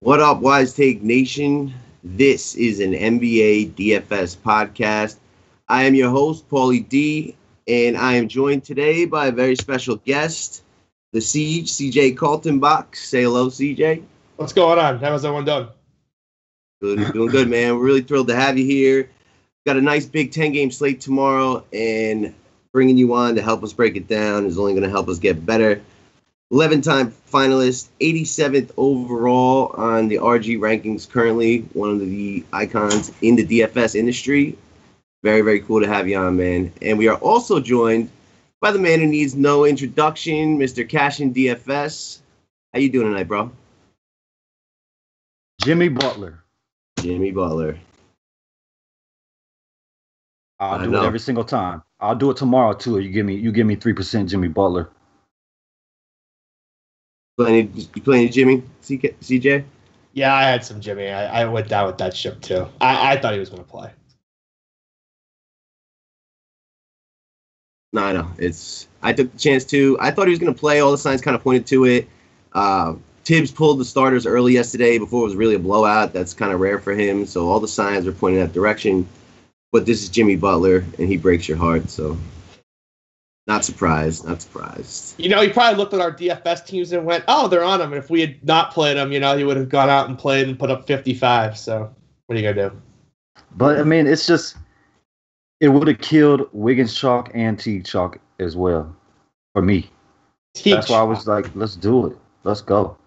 What up, Wise Take Nation? This is an NBA DFS podcast. I am your host, Paulie D, and I am joined today by a very special guest, the Seige Kaltenbach. Say hello, CJ. What's going on? How's everyone doing? Good, doing good, man. We're really thrilled to have you here. Got a nice big 10-game slate tomorrow, and bringing you on to help us break it down is only going to help us get better. 11-time finalist, 87th overall on the RG rankings currently, one of the icons in the DFS industry. Very, very cool to have you on, man. And we are also joined by the man who needs no introduction, Mr. CashinDFS. How you doing tonight, bro? Jimmy Butler. I'll do it every single time. I'll do it tomorrow too. You give me 3% Jimmy Butler. You playing Jimmy, CJ? Yeah, I had some Jimmy. I went down with that ship too. I thought he was going to play. No, I know. I took the chance too. I thought he was going to play. All the signs kind of pointed to it. Tibbs pulled the starters early yesterday before it was really a blowout. That's kind of rare for him. So all the signs are pointing that direction. But this is Jimmy Butler, and he breaks your heart. So not surprised. You know, he probably looked at our DFS teams and went, oh, they're on him. And if we had not played him, you know, he would have gone out and played and put up 55. So what are you going to do? But, I mean, it's just – it would have killed Wiggins chalk and Teague chalk as well for me. That's why I was like, let's do it. Let's go.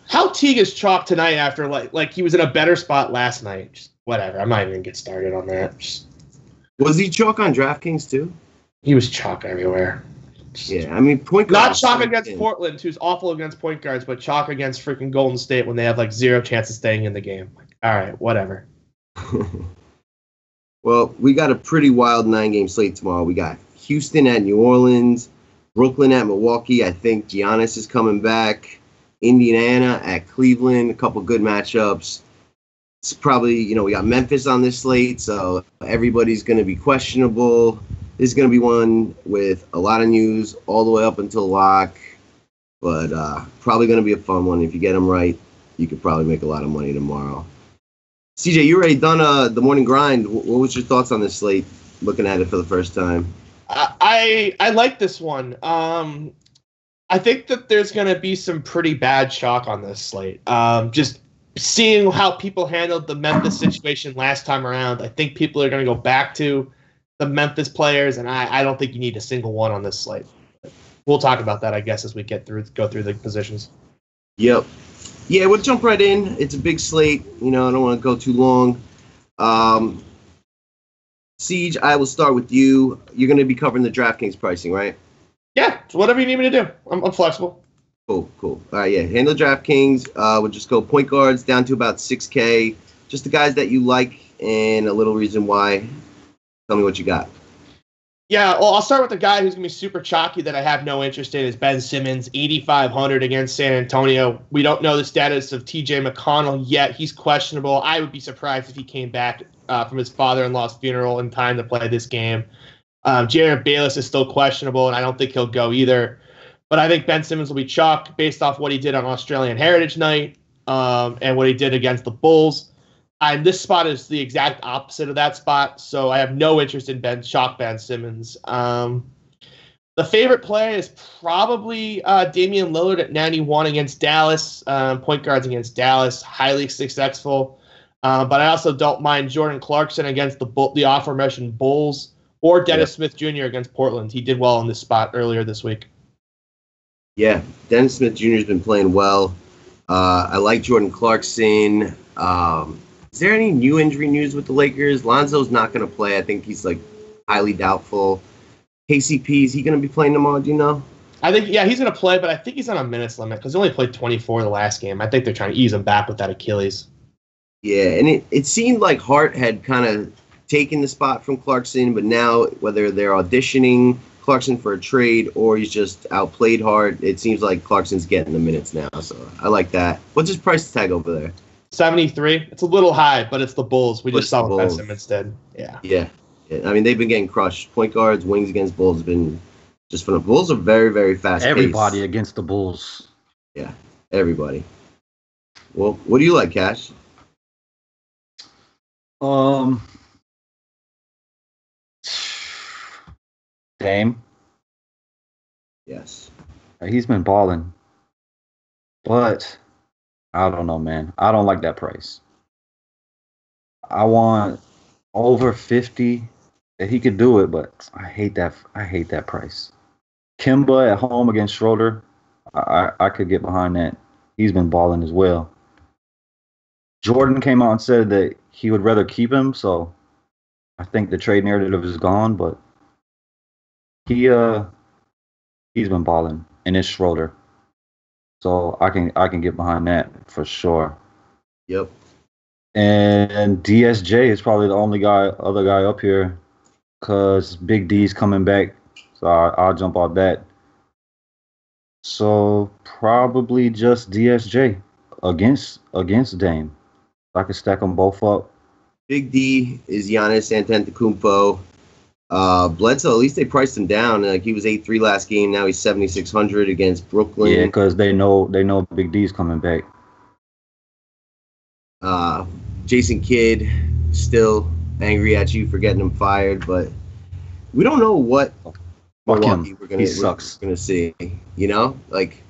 How Teague is chalk tonight after, like he was in a better spot last night. Just whatever. I'm not even going to get started on that. Was he chalk on DraftKings too? He was chalk everywhere. Yeah, I mean, point guard. Not chalk against Portland, who's awful against point guards, but chalk against freaking Golden State when they have like zero chance of staying in the game. All right, whatever. Well, we got a pretty wild 9-game slate tomorrow. We got Houston at New Orleans, Brooklyn at Milwaukee. I think Giannis is coming back. Indiana at Cleveland. A couple good matchups. It's probably, we got Memphis on this slate, so everybody's going to be questionable. This is going to be one with a lot of news all the way up until lock, but probably going to be a fun one. If you get them right, you could probably make a lot of money tomorrow. CJ, you already done the morning grind. What was your thoughts on this slate, looking at it for the first time? I like this one. I think that there's going to be some pretty bad chalk on this slate. Just seeing how people handled the Memphis situation last time around, I think people are going to go back to the Memphis players, and I don't think you need a single one on this slate. We'll talk about that, I guess, as we go through the positions. Yep. Yeah, we'll jump right in. It's a big slate. I don't want to go too long. Siege, I will start with you. You're going to be covering the DraftKings pricing, right? Yeah, so whatever you need me to do. I'm flexible. Cool. All right, yeah. Handle DraftKings. We'll just go point guards down to about 6K. Just the guys that you like and a little reason why. Tell me what you got. Yeah, well, I'll start with the guy who's going to be super chalky that I have no interest in is Ben Simmons, 8,500 against San Antonio. We don't know the status of TJ McConnell yet. He's questionable. I would be surprised if he came back from his father-in-law's funeral in time to play this game. Jared Bayless is still questionable, and I don't think he'll go either. But I think Ben Simmons will be chalk based off what he did on Australian Heritage Night and what he did against the Bulls. And this spot is the exact opposite of that spot, so I have no interest in Ben Simmons. The favorite play is probably Damian Lillard at 91 against Dallas, point guards against Dallas, highly successful. But I also don't mind Jordan Clarkson against the aforementioned Bulls or Dennis Smith Jr. against Portland. He did well in this spot earlier this week. Yeah, Dennis Smith Jr. has been playing well. I like Jordan Clarkson. Is there any new injury news with the Lakers? Lonzo's not going to play. I think he's highly doubtful. KCP, is he going to be playing tomorrow? Do you know? I think, he's going to play, but I think he's on a minutes limit because he only played 24 the last game. I think they're trying to ease him back with that Achilles. Yeah, and it seemed like Hart had kind of taken the spot from Clarkson, but now whether they're auditioning Clarkson for a trade or he's just outplayed Hart, it seems like Clarkson's getting the minutes now. So I like that. What's his price tag over there? 73. It's a little high, but it's the Bulls. We just saw what Ben Simmons did. Yeah. I mean, they've been getting crushed. Point guards, wings against Bulls have been just fun. Bulls are very, very fast. Everybody against the Bulls. Yeah, everybody. Well, what do you like, Cash? Dame. Yes. He's been balling. But I don't know, man. I don't like that price. I want over 50 that he could do it, but I hate that price. Kemba at home against Schroeder. I could get behind that. He's been balling as well. Jordan came out and said that he would rather keep him, so I think the trade narrative is gone, but he's been balling, and it's Schroeder. So I can get behind that for sure. Yep. And DSJ is probably the only other guy up here because Big D's coming back. So I'll jump on that. So probably just DSJ against Dame. I could stack them both up. Big D is Giannis Antetokounmpo. Bledsoe, at least they priced him down. Like he was 8-3 last game. Now he's 7,600 against Brooklyn. Yeah, because they know Big D's coming back. Jason Kidd still angry at you for getting him fired, but we don't know what Milwaukee we're gonna see. You know, like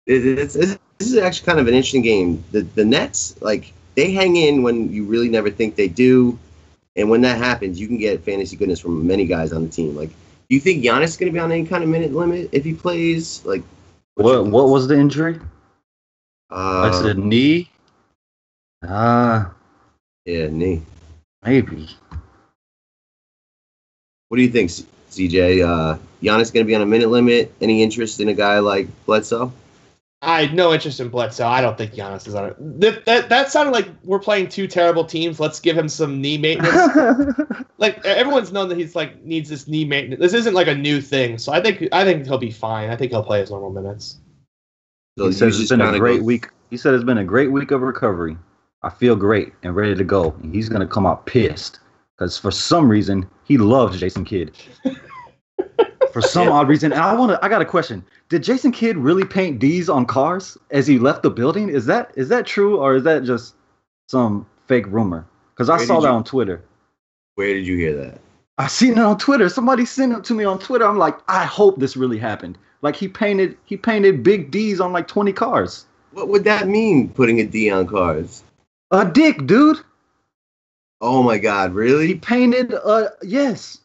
this is actually kind of an interesting game. The Nets, like they hang in when you really never think they do. And when that happens, you can get fantasy goodness from many guys on the team. Like, do you think Giannis is going to be on any kind of minute limit if he plays? Like, what was the injury? That's a knee. Yeah, knee. Maybe. What do you think, CJ? Giannis going to be on a minute limit? Any interest in a guy like Bledsoe? I had no interest in Bledsoe. I don't think Giannis is on it. That sounded like we're playing two terrible teams. Let's give him some knee maintenance. Like everyone's known that he's like needs this knee maintenance. This isn't like a new thing, so I think he'll be fine. I think he'll play his normal minutes. So he says it's been a great week. He said it's been a great week of recovery. I feel great and ready to go. And he's gonna come out pissed because for some reason he loves Jason Kidd. For some odd reason, and I got a question. Did Jason Kidd really paint D's on cars as he left the building? Is that true, or is that just some fake rumor? Because I saw that on Twitter. Where did you hear that? I seen it on Twitter. Somebody sent it to me on Twitter. I'm like, I hope this really happened. Like he painted big D's on like 20 cars. What would that mean, putting a D on cars? A dick, dude. Oh my God, really? He painted yes.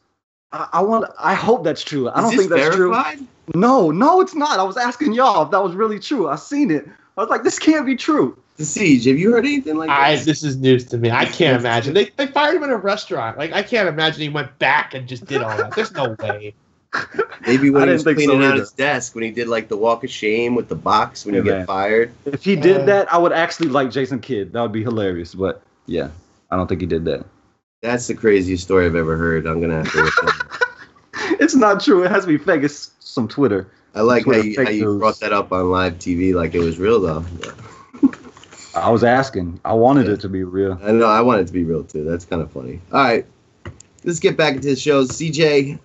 I hope that's true. I don't think that's verified? True. No, it's not. I was asking y'all if that was really true. I seen it. I was like, this can't be true. The Seige, have you heard anything like this? This is news to me. I can't imagine. They fired him in a restaurant. Like I can't imagine he went back and just did all that. There's no way. Maybe when he was cleaning out his desk, when he did like the walk of shame with the box when you get fired. If he did that, I would actually like Jason Kidd. That would be hilarious. But yeah, I don't think he did that. That's the craziest story I've ever heard. I'm gonna have to look at it. It's not true. It has to be fake. It's some Twitter. I like how you brought that up on live TV like it was real, though. Yeah. I was asking. I wanted it to be real. I know. I want it to be real, too. That's kind of funny. All right. Let's get back into the shows. CJ.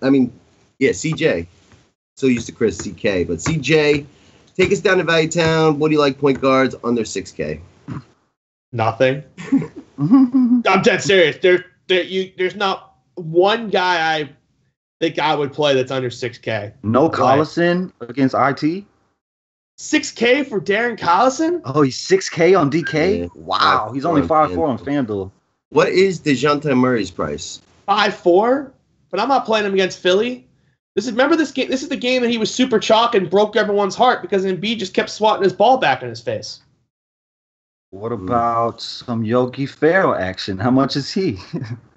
So used to Chris, CK. But CJ, take us down to Value Town. What do you like point guards under 6K? Nothing. I'm dead serious. There's not one guy I think I would play that's under 6K. No Collison against IT? 6K for Darren Collison? Oh, he's 6K on DK? Yeah. Wow. He's only 5'4 on FanDuel. What is DeJounte Murray's price? 5'4? But I'm not playing him against Philly. Remember this game? This is the game that he was super chalk and broke everyone's heart because Embiid just kept swatting his ball back in his face. What about some Yogi Ferrell action? How much is he?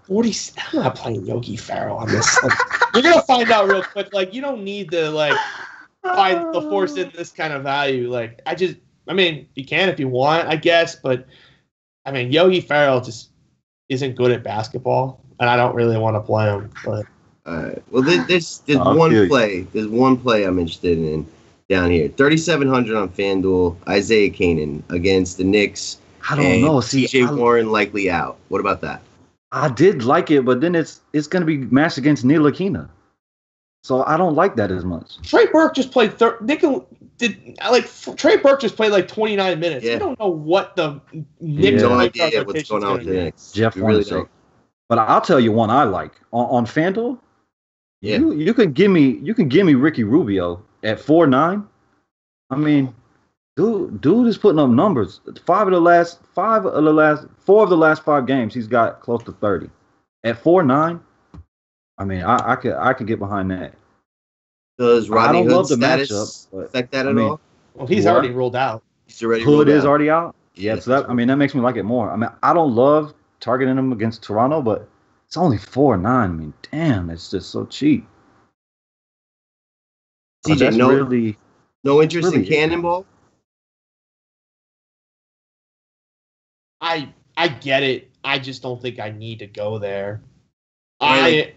40. I'm not playing Yogi Ferrell on this. You're gonna find out real quick. Like you don't need to find the force in this kind of value. You can if you want, I guess. But Yogi Ferrell just isn't good at basketball, and I don't really want to play him. But all right. Well, there's one play. There's one play I'm interested in down here. 3,700 on FanDuel. Isaiah Canaan against the Knicks. I don't know. TJ Warren likely out. What about that? I did like it, but then it's going to be matched against Ntilikina. So I don't like that as much. Trey Burke just played Trey Burke just played like 29 minutes. Yeah. You don't know what the Knicks no point guard idea what's going on with the Knicks. Jeff You really don't. But I'll tell you one I like on FanDuel. Yeah. You can give me Ricky Rubio at 4.9. I mean, dude is putting up numbers. 4 of the last 5 games, he's got close to 30. At 4.9, I mean, I could get behind that. Does Rodney Hood's the status matchup, affect that at all? Well, he's already ruled out. He's already Hood ruled is out. already out. Yeah, so that makes me like it more. I mean, I don't love targeting him against Toronto, but it's only 4.9. I mean, damn, it's just so cheap. CJ, no interest in really Cannonball? I get it. I just don't think I need to go there. Right,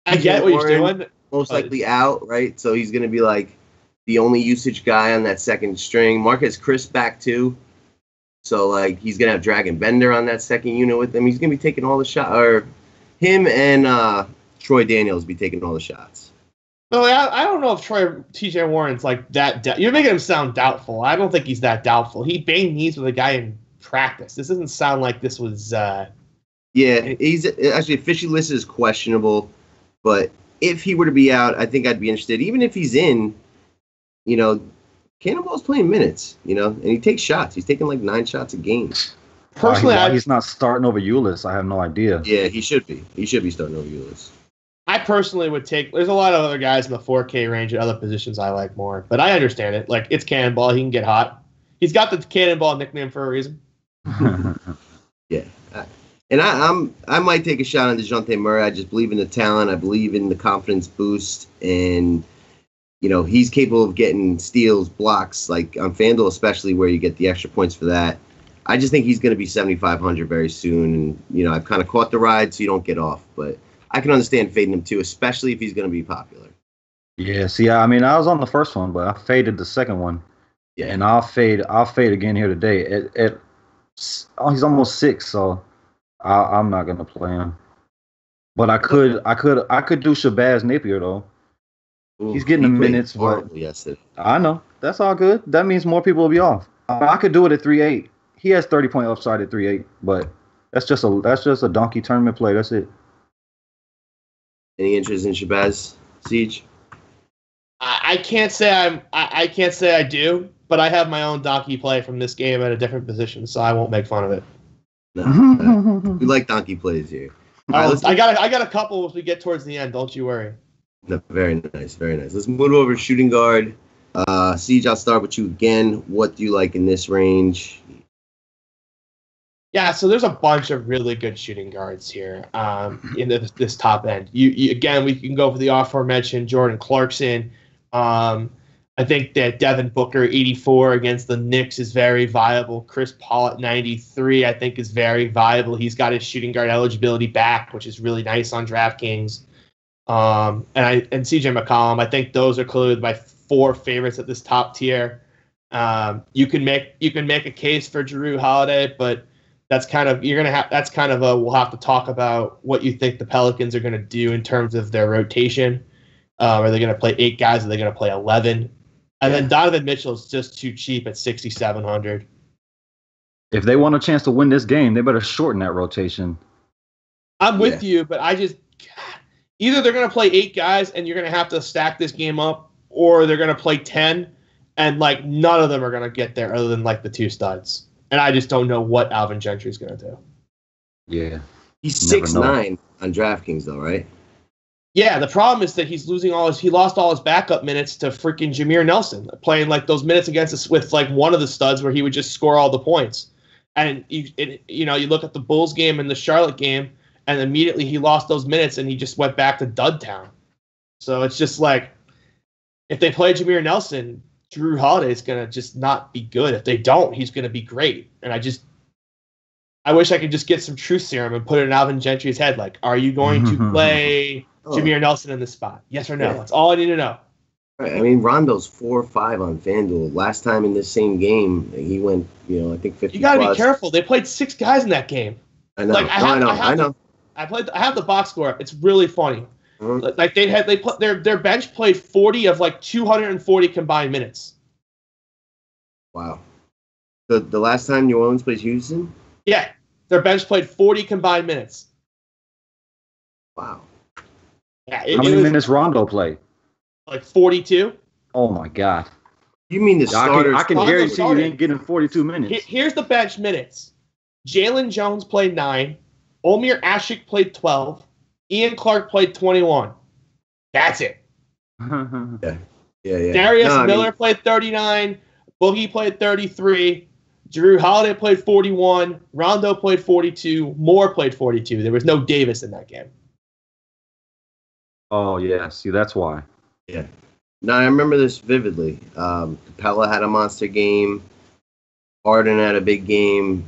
I get what you're doing. Most likely out, right? So he's going to be like the only usage guy on that second string. Marcus Chris back too. So like he's going to have Dragon Bender on that second unit with him. He's going to be taking all the shots. Or him and Troy Daniels be taking all the shots. No, I don't know if TJ Warren's like that. You're making him sound doubtful. I don't think he's that doubtful. He banged knees with a guy in practice. This doesn't sound like this was. Yeah, he's actually officially listed as questionable, but if he were to be out, I think I'd be interested. Even if he's in, Cannonball's playing minutes, and he takes shots. He's taking like 9 shots a game. Personally, he's not starting over Ulis. I have no idea. Yeah, he should be. He should be starting over Ulis. I personally would take. There's a lot of other guys in the 4K range at other positions I like more, but I understand it. Like it's Cannonball, he can get hot. He's got the Cannonball nickname for a reason. Yeah. And I might take a shot on DeJounte Murray. I just believe in the talent. I believe in the confidence boost. And, he's capable of getting steals, blocks, like on FanDuel especially, where you get the extra points for that. I just think he's going to be 7,500 very soon. And, I've kind of caught the ride so you don't get off. But I can understand fading him too, especially if he's going to be popular. Yeah, see, I mean, I was on the first one, but I faded the second one. Yeah. And I'll fade again here today. He's almost 6, so I'm not gonna play him, but I could do Shabazz Napier though. Ooh, he's getting the minutes, but yesterday. I know that's all good. That means more people will be off. I could do it at 3.8. He has 30-point upside at 3.8, but that's just a donkey tournament play. That's it. Any interest in Shabazz, Seige? I can't say I do, but I have my own donkey play from this game at a different position, so I won't make fun of it. No, we like donkey plays here. All right, I got a couple as we get towards the end. Don't you worry. No, very nice, very nice. Let's move over to shooting guard. Seige, I'll start with you again. What do you like in this range? Yeah, so there's a bunch of really good shooting guards here in this top end. You again, we can go for the aforementioned Jordan Clarkson. I think that Devin Booker, 84 against the Knicks is very viable. Chris Paul at 93, I think, is very viable. He's got his shooting guard eligibility back, which is really nice on DraftKings. And CJ McCollum, I think those are clearly my 4 favorites at this top tier. You can make a case for Jrue Holiday, but we'll have to talk about what you think the Pelicans are going to do in terms of their rotation. Are they going to play 8 guys? Are they going to play 11? And then Donovan Mitchell is just too cheap at 6,700. If they want a chance to win this game, they better shorten that rotation. I'm with you, but either they're going to play 8 guys and you're going to have to stack this game up, or they're going to play 10 and like none of them are going to get there other than like the 2 studs. And I just don't know what Alvin Gentry is going to do. Yeah. He's 6'9" on DraftKings though, right? Yeah, the problem is that he lost all his backup minutes to freaking Jameer Nelson, playing like those minutes against us with like one of the studs where he would just score all the points. And you look at the Bulls game and the Charlotte game, and immediately he lost those minutes and he just went back to dud town. So it's just like, if they play Jameer Nelson, Jrue Holiday is going to just not be good. If they don't, he's going to be great. And I wish I could just get some truth serum and put it in Alvin Gentry's head. Like, are you going to play Jameer Nelson in this spot? Yes or no? Yeah. That's all I need to know. Right. I mean, Rondo's 4-5 on FanDuel. Last time in this same game, he went, I think 50. You got to be careful. They played 6 guys in that game. I know. Like I know. I have the box score. It's really funny. Mm-hmm. Like they put their bench played 40 of like 240 combined minutes. Wow. The last time New Orleans played Houston? Yeah, their bench played 40 combined minutes. Wow. Yeah, How many minutes Rondo played? Like 42. Oh my God. You mean the starters? I can guarantee you ain't getting 42 minutes. Here's the bench minutes. Jalen Jones played 9. Omir Ashik played 12. Ian Clark played 21. That's it. Yeah. Darius Miller played 39. Boogie played 33. Drew Holiday played 41. Rondo played 42. Moore played 42. There was no Davis in that game. Oh, yeah. See, that's why. Yeah. No, I remember this vividly. Capella had a monster game. Harden had a big game.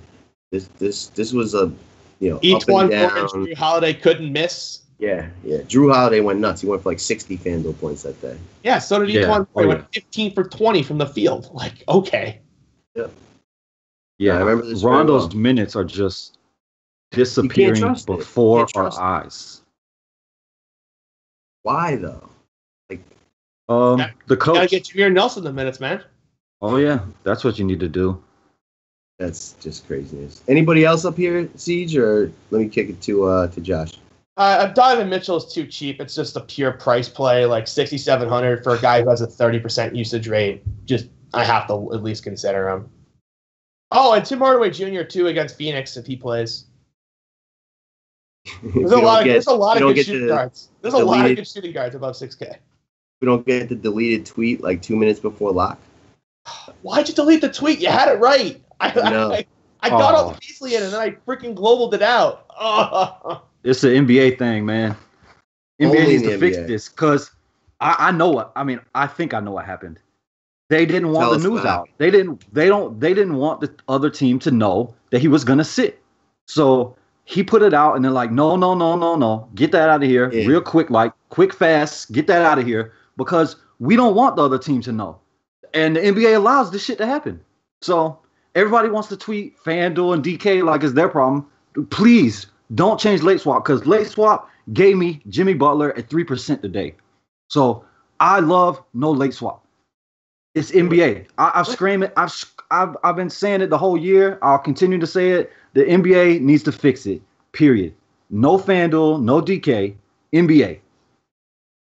This was a each up and one down. Drew Holiday couldn't miss. Yeah. Drew Holiday went nuts. He went for like 60 FanDuel points that day. Yeah, so did each one. He went 15 for 20 from the field. Like, okay. Yeah, I remember this. Rondo's minutes are just disappearing before our eyes. Why though? Like, the coach. You gotta get Jameer Nelson the minutes, man. Oh yeah, that's what you need to do. That's just craziness. Anybody else up here, Seige, or let me kick it to Josh? Donovan Mitchell is too cheap. It's just a pure price play, like 6,700 for a guy who has a 30% usage rate. Just I have to at least consider him. Oh, and Tim Hardaway Jr. too against Phoenix if he plays. There's a lot of good shooting guards. There's a lot of good shooting guards above 6K. We don't get the deleted tweet like 2 minutes before lock. Why'd you delete the tweet? You had it right. I got all the Beasley in, and then I freaking globaled it out. Oh. It's an NBA thing, man. NBA needs to fix this because I know what. I mean, I think I know what happened. They didn't want the news out. They didn't want the other team to know that he was gonna sit. So he put it out, and they're like, no, get that out of here, real quick, like quick, fast, get that out of here, because we don't want the other team to know. And the NBA allows this shit to happen. So everybody wants to tweet FanDuel and DK like it's their problem. Please don't change late swap, because late swap gave me Jimmy Butler at 3% today. So I love no late swap. It's NBA. I've screamed it. I've been saying it the whole year. I'll continue to say it. The NBA needs to fix it. Period. No FanDuel, no DK. NBA.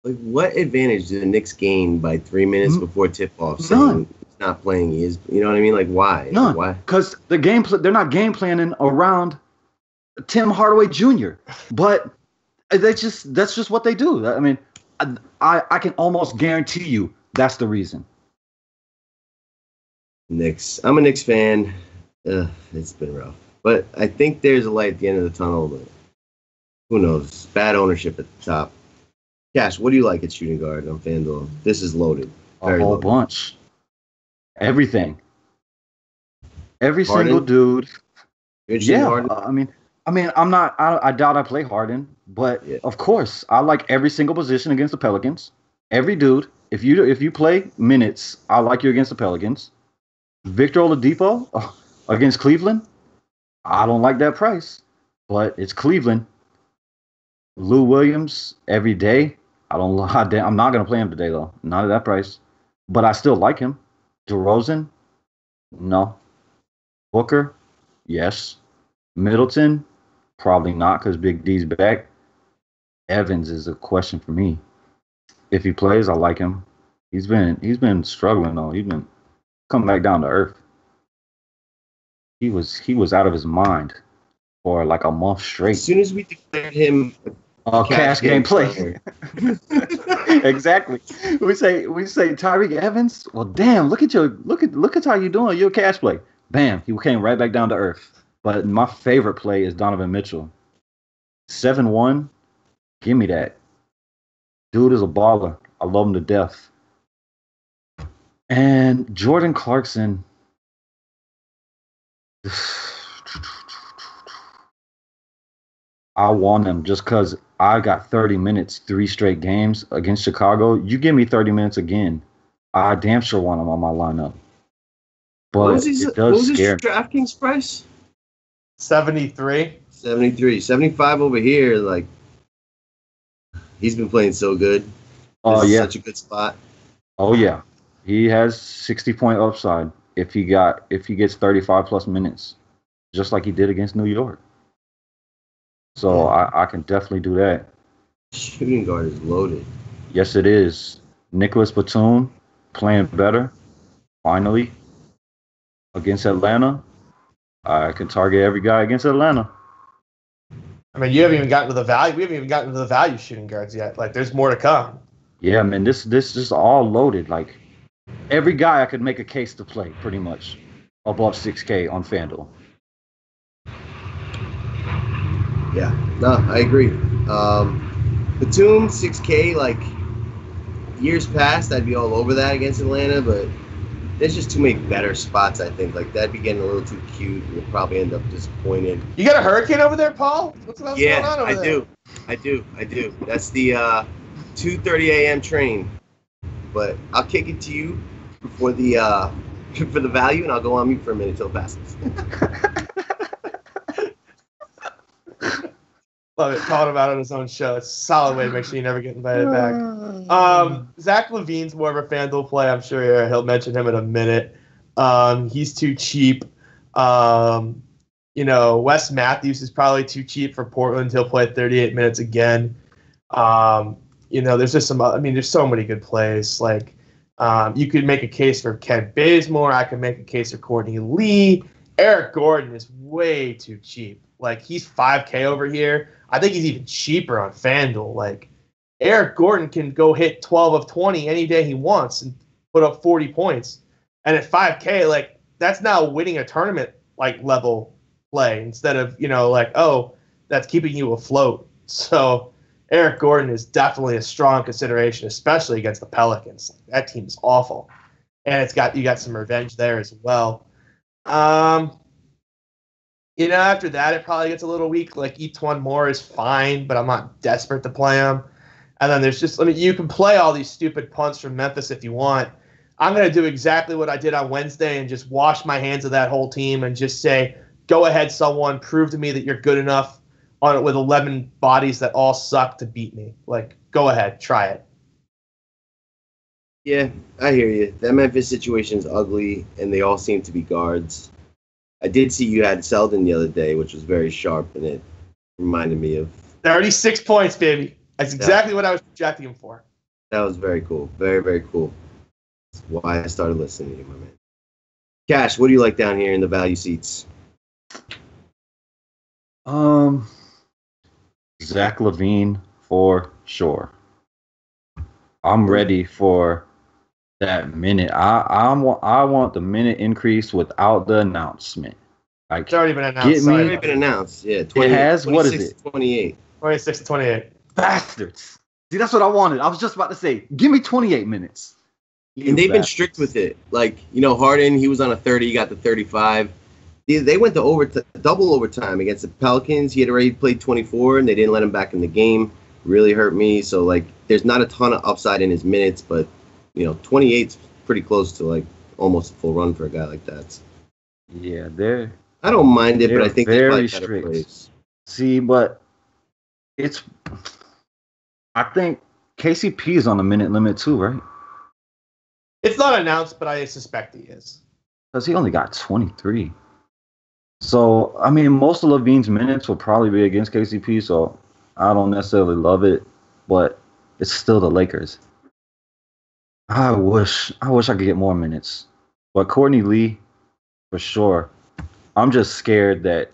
Like, what advantage did the Knicks gain by 3 minutes before tip-off saying he's not playing? He is. You know what I mean? Like, why? None. Why? Because they're not game planning around Tim Hardaway Jr. But that's just what they do. I mean, I can almost guarantee you that's the reason. Knicks. I'm a Knicks fan. It's been rough. But I think there's a light at the end of the tunnel. But who knows? Bad ownership at the top. Cash, what do you like at shooting guard on FanDuel? This is loaded. A whole bunch. Everything. Every single dude. Yeah. Harden? I mean, I doubt I play Harden, but of course, I like every single position against the Pelicans. Every dude. If you play minutes, I like you against the Pelicans. Victor Oladipo against Cleveland. I don't like that price, but it's Cleveland. Lou Williams every day. I'm not going to play him today, though. Not at that price. But I still like him. DeRozan? No. Booker? Yes. Middleton? Probably not, because Big D's back. Evans is a question for me. If he plays, I like him. He's been struggling, though. He's been coming back down to earth. He was out of his mind for like a month straight. As soon as we declared him cash game player. Exactly. We say Tyreek Evans. Well, damn, look at how you doing. You're a cash play. Bam, he came right back down to earth. But my favorite play is Donovan Mitchell. 7-1. Give me that. Dude is a baller. I love him to death. And Jordan Clarkson. I want him just because I got 30 minutes, 3 straight games against Chicago. You give me 30 minutes again, I damn sure want him on my lineup. But what was his DraftKings price? 73. 73. 75 over here. Like, he's been playing so good. Oh, This is yeah. such a good spot. Oh, yeah. He has 60-point upside if he gets 35-plus minutes, just like he did against New York. So I can definitely do that. Shooting guard is loaded. Yes, it is. Nicholas Batum playing better, finally, against Atlanta. I can target every guy against Atlanta. I mean, you haven't even gotten to the value. We haven't even gotten to the value shooting guards yet. Like, there's more to come. Yeah, man, this is all loaded. Like, every guy I could make a case to play, pretty much, above 6K on FanDuel. Yeah, no, I agree. Batum 6K, like years past, I'd be all over that against Atlanta, but there's just too many better spots. I think like that'd be getting a little too cute. You'll probably end up disappointed. You got a hurricane over there, Paul? What's going on over there? I do. That's the 2:30 a.m. train. But I'll kick it to you for the for the value, and I'll go on mute for a minute till it passes. Love it. Calling him out on his own show. It's a solid way to make sure you never get invited back. Zach LaVine's more of a FanDuel play. I'm sure he'll mention him in a minute. He's too cheap. Wes Matthews is probably too cheap for Portland. He'll play 38 minutes again. There's just there's so many good plays. Like, you could make a case for Kent Bazemore. I could make a case for Courtney Lee. Eric Gordon is way too cheap. Like, he's 5K over here. I think he's even cheaper on FanDuel. Like, Eric Gordon can go hit 12 of 20 any day he wants and put up 40 points. And at 5K, like, that's now winning a tournament, like, level play instead of, that's keeping you afloat. So Eric Gordon is definitely a strong consideration, especially against the Pelicans. That team is awful. And you got some revenge there as well. After that, it probably gets a little weak. Like, Etwan Moore is fine, but I'm not desperate to play him. And then there's you can play all these stupid punts from Memphis if you want. I'm going to do exactly what I did on Wednesday and just wash my hands of that whole team and just say, go ahead, someone, prove to me that you're good enough on it with 11 bodies that all suck to beat me. Like, go ahead, try it. Yeah, I hear you. That Memphis situation is ugly, and they all seem to be guards. I did see you had Selden the other day, which was very sharp, and it reminded me of 36 points, baby. That's exactly what I was projecting him for. That was very cool. Very, very cool. That's why I started listening to you, my man. Cash, what do you like down here in the value seats? Zach LaVine for sure. I'm ready for that minute. I want the minute increase without the announcement. Like, it's already been announced. It's already been announced. Yeah, 20, it has. What is it? 28. 26 to 28. Bastards. See, that's what I wanted. I was just about to say, give me 28 minutes. And they've been strict with it. Like, Harden, he was on a 30, he got the 35. They went to double overtime against the Pelicans. He had already played 24, and they didn't let him back in the game. Really hurt me. So, like, there's not a ton of upside in his minutes, but 28's pretty close to, like, almost a full run for a guy like that. Yeah, I don't mind it, but I think they're very better strict. plays. See, but I think KCP is on a minute limit too, right? It's not announced, but I suspect he is. Because he only got 23. So, I mean, most of LaVine's minutes will probably be against KCP, so I don't necessarily love it, but it's still the Lakers. I wish I could get more minutes. But Courtney Lee, for sure. I'm just scared that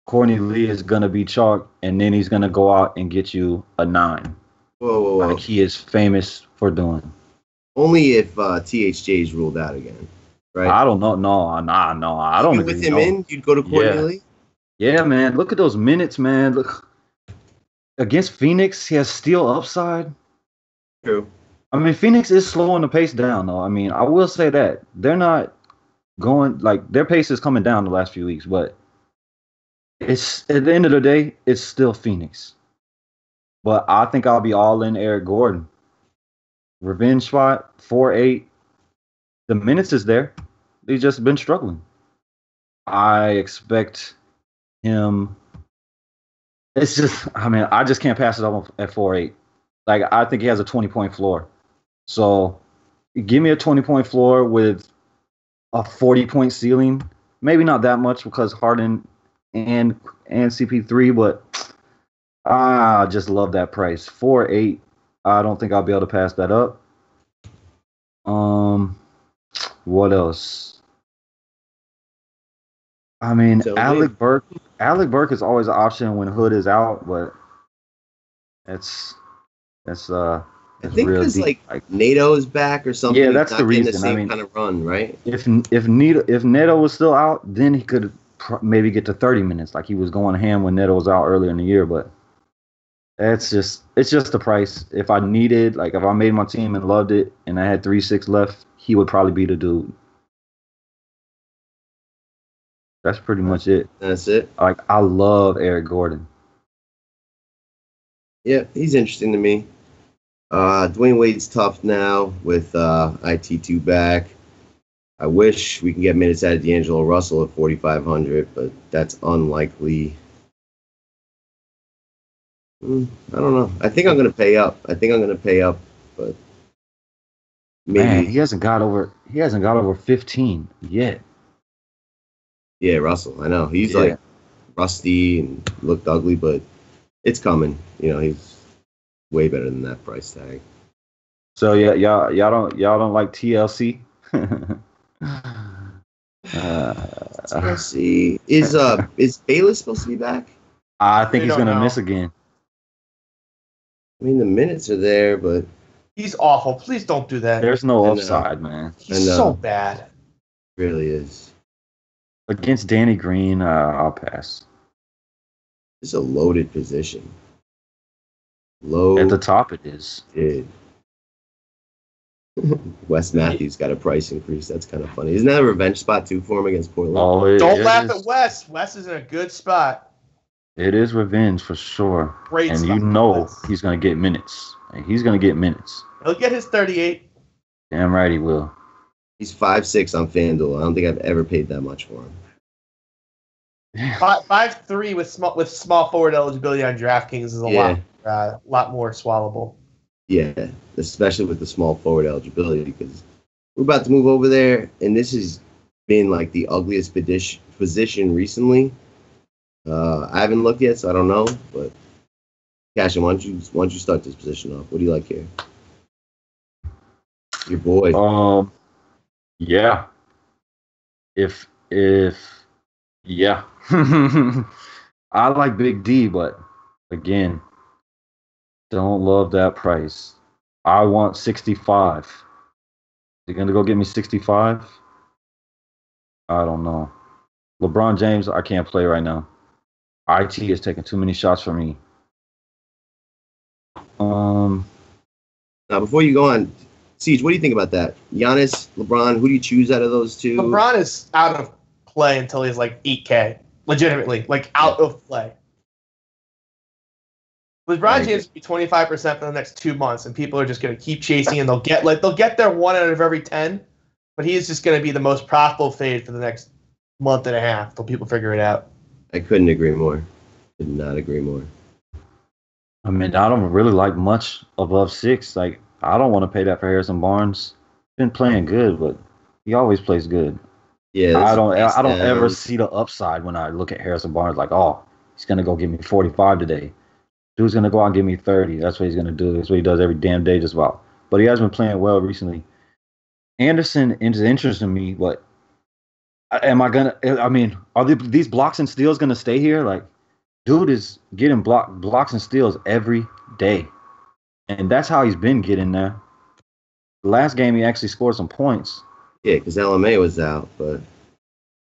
Courtney Lee is going to be chalk, and then he's going to go out and get you a 9. Whoa. Like he is famous for doing. Only if THJ is ruled out again, right? I don't know. No, I don't agree. With him in, you'd go to Courtney Lee? Yeah, man. Look at those minutes, man. Look. Against Phoenix, he has steal upside. True. I mean, Phoenix is slowing the pace down, though. I mean, I will say that. They're not going, like, their pace is coming down the last few weeks, but it's, at the end of the day, it's still Phoenix. But I think I'll be all in Eric Gordon. Revenge spot, 4-8. The minutes is there. They've just been struggling. I expect him It's just, I mean, I just can't pass it up at 4.8. Like, I think he has a 20-point floor. So, give me a 20-point floor with a 40-point ceiling. Maybe not that much because Harden and CP3, but I just love that price. 4.8. I don't think I'll be able to pass that up. What else? I mean, Alec Burke is always an option when Hood is out, but that's I think because like NATO is back or something. Yeah, that's the reason. The same kind of run, right? If Neto was still out, then he could maybe get to 30 minutes, like he was going ham when Neto was out earlier in the year. But it's just the price. If I needed, like, if I made my team and loved it, and I had 3-6 left, he would probably be the dude. That's pretty much it. That's it. Like, I love Eric Gordon. Yeah, he's interesting to me. Dwayne Wade's tough now with IT2 back. I wish we can get minutes out of D'Angelo Russell at 4,500, but that's unlikely. I don't know. I think I'm going to pay up. But maybe. Man, he hasn't got over 15 yet. Yeah, Russell. I know he's like rusty and looked ugly, but it's coming. You know, he's way better than that price tag. So yeah, y'all don't like TLC? TLC is Bayless supposed to be back? I think he's gonna miss again. I mean, the minutes are there, but he's awful. Please don't do that. There's no upside, man. He's so bad. Really is. Against Danny Green, I'll pass. It's a loaded position. At the top, it is. Wes Matthews got a price increase. That's kind of funny. Isn't that a revenge spot too for him against Portland? Oh, don't laugh at Wes. Wes is in a good spot. It is revenge for sure. Great and spot. You know he's gonna get minutes. He's gonna get minutes. He'll get his 38. Damn right he will. He's 5'6" on FanDuel. I don't think I've ever paid that much for him. 5'3" with small forward eligibility on DraftKings is a lot more swallowable. Yeah, especially with the small forward eligibility, because we're about to move over there, and this has been like the ugliest position recently. I haven't looked yet, so I don't know. But Cashin, why don't you start this position off? What do you like here? Your boy. Yeah. If yeah. I like Big D, but again, don't love that price. I want 65. Is he gonna go get me 65? I don't know. LeBron James, I can't play right now. IT is taking too many shots for me. Now, before you go on, Seige, what do you think about that? Giannis, LeBron, who do you choose out of those two? LeBron is out of play until he's like 8K. Legitimately, like out of play. LeBron James will be 25% for the next 2 months, and people are just going to keep chasing, and they'll get their 1 out of every 10, but he is just going to be the most profitable fade for the next month and a half till people figure it out. I couldn't agree more. Could not agree more. I mean, I don't really like much above 6. Like, I don't want to pay that for Harrison Barnes. Been playing good, but he always plays good. Yeah, I don't ever see the upside when I look at Harrison Barnes. Like, oh, he's gonna go give me 45 today. Dude's gonna go out and give me 30. That's what he's gonna do. That's what he does every damn day, just about. But he has been playing well recently. Anderson is interesting to me, but are these blocks and steals gonna stay here? Like, dude is getting blocks and steals every day, and that's how he's been getting there. The last game, he actually scored some points. Yeah, because LMA was out, but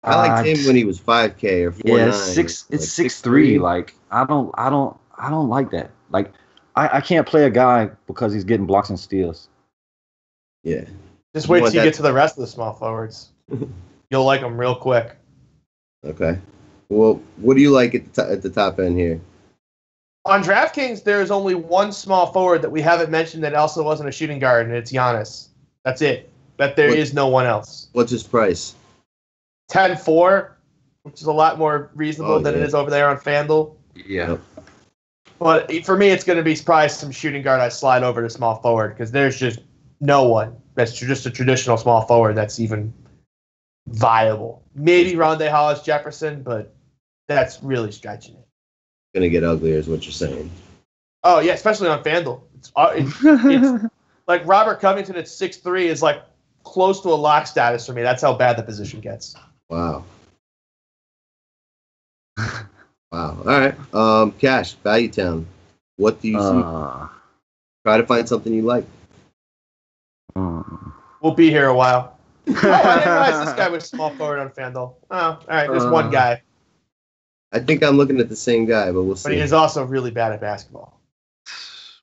I liked him when he was 5K or 4'9". Yeah, it's 6'3". Like, I don't like that. Like, I can't play a guy because he's getting blocks and steals. Yeah. Just wait till you get to the rest of the small forwards. You'll like them real quick. Okay. Well, what do you like at the top end here? On DraftKings, there is only one small forward that we haven't mentioned that also wasn't a shooting guard, and it's Giannis. That's it. But there is no one else. What's his price? 10-4, which is a lot more reasonable than it is over there on FanDuel. Yeah. But for me, it's going to be probably some shooting guard I slide over to small forward because there's just no one that's just a traditional small forward that's even viable. Maybe Rondé Hollis Jefferson, but that's really stretching it. Gonna get uglier is what you're saying. Oh, yeah, especially on FanDuel. It's like Robert Covington at 6'3" is like close to a lock status for me. That's how bad the position gets. Wow. Wow. All right. Cash, Value Town. What do you see? Try to find something you like. We'll be here a while. Oh, I didn't realize this guy was small forward on FanDuel. Oh, all right. There's one guy. I think I'm looking at the same guy, but we'll see. But he is also really bad at basketball.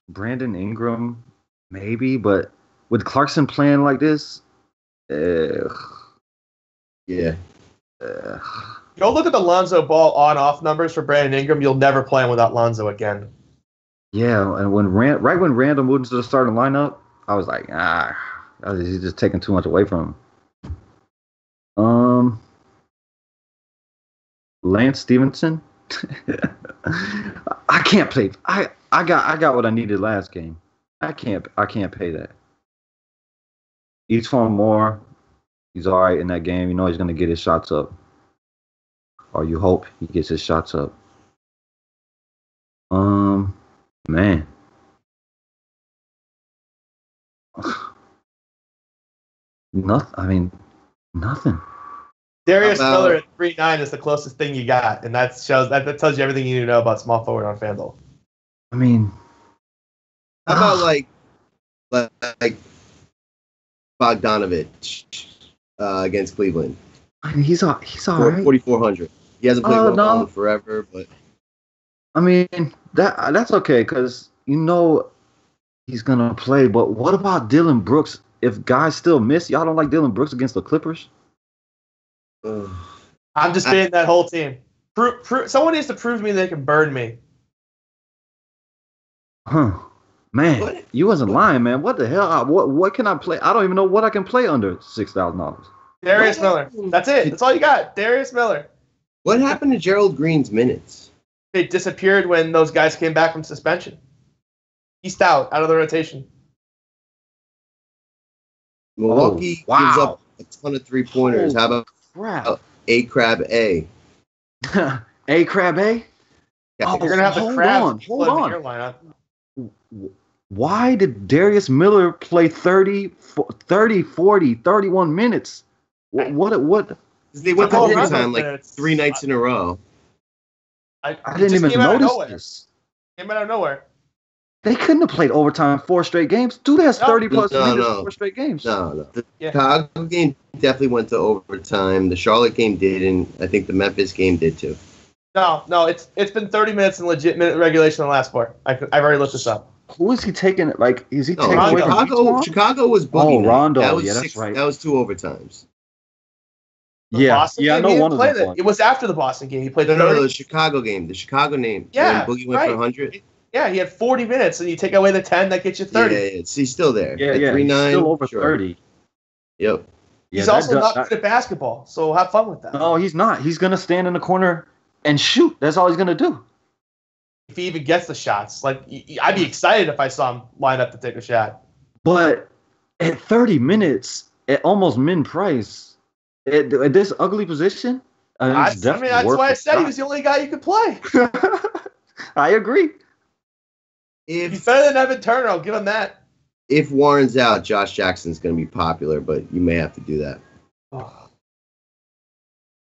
Brandon Ingram, maybe, but with Clarkson playing like this, yeah. Go look at the Lonzo Ball on-off numbers for Brandon Ingram. You'll never play him without Lonzo again. Yeah, and when Randall moved into the starting lineup, I was like, he's just taking too much away from him. Lance Stevenson. I can't play. I got what I needed last game. I can't pay that. Each one more. He's all right in that game. You know he's gonna get his shots up. Or you hope he gets his shots up. Man. Nothing. Darius Miller at 3.9 is the closest thing you got, and that tells you everything you need to know about small forward on FanDuel. I mean, how about like Bogdanovich against Cleveland? I mean, he's all right. 4,400. He hasn't played well in forever, but I mean that's okay because you know he's gonna play. But what about Dylan Brooks? If guys still miss, y'all don't like Dylan Brooks against the Clippers? I'm just beating that whole team. Someone needs to prove to me they can burn me. Huh. Man, you wasn't lying, man. What the hell? What can I play? I don't even know what I can play under $6,000. Darius Miller. That's it. That's all you got. Darius Miller. What happened to Gerald Green's minutes? They disappeared when those guys came back from suspension. He's out of the rotation. Milwaukee gives up a ton of 3-pointers. How about A Crab A? A Crab A? Yeah, you're going to have the Crabs hold on. Your lineup. Why did Darius Miller play 30, 40, 31 minutes? What? They went to overtime like 3 nights in a row. I didn't even notice this. Came out of nowhere. They couldn't have played overtime 4 straight games. Dude has 30-plus minutes in 4 straight games. No. The Chicago game definitely went to overtime. The Charlotte game didn't. I think the Memphis game did too. No. It's been 30 minutes in legit minute regulation in the last 4. I've already looked this up. Who is he taking? Like, is he taking away from Chicago was boogie. Rondo. That's right. That was 2 overtimes. Boston game, I know one of them. It was after the Boston game. He played the Chicago game. The Chicago name. Yeah, Boogie went for 100. Yeah, he had 40 minutes, and you take away the 10, that gets you 30. Yeah. He's still there. Yeah. 3-9, still over 30. Yep. He's also not good at basketball, so have fun with that. No, he's not. He's gonna stand in the corner and shoot. That's all he's gonna do. If he even gets the shots, like I'd be excited if I saw him line up to take a shot. But at 30 minutes, at almost min price, at this ugly position, that's why I said he was the only guy you could play. I agree. He's better than Evan Turner. I'll give him that. If Warren's out, Josh Jackson's going to be popular, but you may have to do that.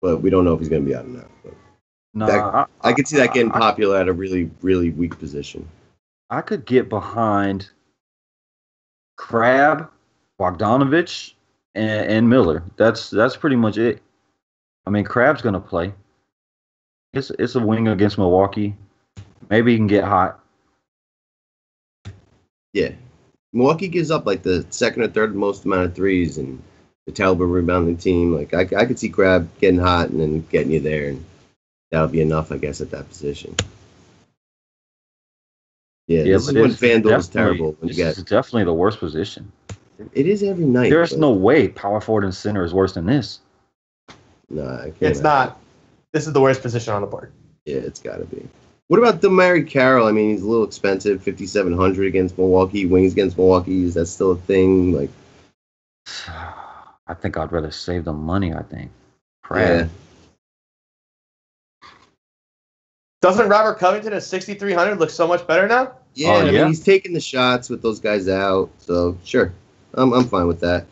But we don't know if he's going to be out or not. But I could see that getting popular at a really, really weak position. I could get behind Crab, Bogdanovich, and Miller. That's pretty much it. I mean, Crab's going to play. It's a wing against Milwaukee. Maybe he can get hot. Yeah. Milwaukee gives up like the second or third most amount of threes, and the terrible rebounding team. Like I could see Crab getting hot and then getting you there, and that'll be enough, I guess, at that position. Yeah, this is when FanDuel is terrible. This is definitely the worst position. It is every night. There's no way power forward and center is worse than this. No, I can't. It's not. This is the worst position on the board. Yeah, it's got to be. What about Demary Carroll? I mean, he's a little expensive, 5,700 against Milwaukee. Wings against Milwaukee, is that still a thing? Like, I think I'd rather save the money. I think. yeah. Doesn't Robert Covington at 6,300 look so much better now? Yeah, I mean, he's taking the shots with those guys out, so sure, I'm fine with that.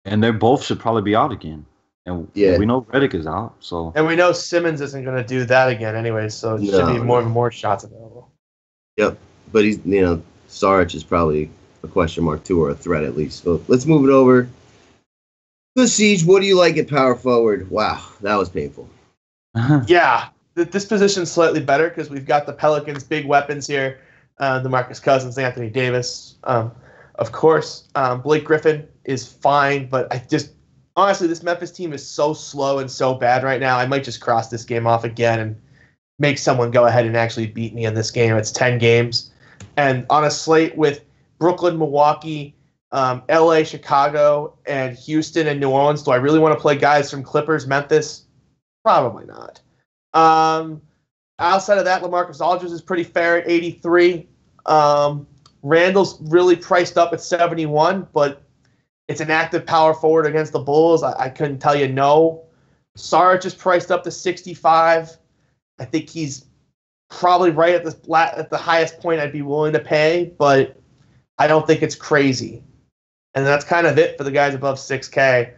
And they both should probably be out again. And we know Redick is out, so. And we know Simmons isn't going to do that again anyway, so it should be more and more shots available. Yep, but he's, Saric is probably a question mark too, or a threat at least. So let's move it over. The Seige, what do you like at power forward? Wow, that was painful. Yeah, this position's slightly better because we've got the Pelicans' big weapons here, DeMarcus Cousins, Anthony Davis. Of course, Blake Griffin is fine, but honestly, this Memphis team is so slow and so bad right now. I might just cross this game off again and make someone go ahead and actually beat me in this game. It's 10 games. And on a slate with Brooklyn, Milwaukee, LA, Chicago, and Houston and New Orleans, do I really want to play guys from Clippers, Memphis? Probably not. Outside of that, LaMarcus Aldridge is pretty fair at 83. Randall's really priced up at 71, but it's an active power forward against the Bulls. I couldn't tell you no. Saric is priced up to 65. I think he's probably right at the highest point I'd be willing to pay, but I don't think it's crazy. And that's kind of it for the guys above 6K.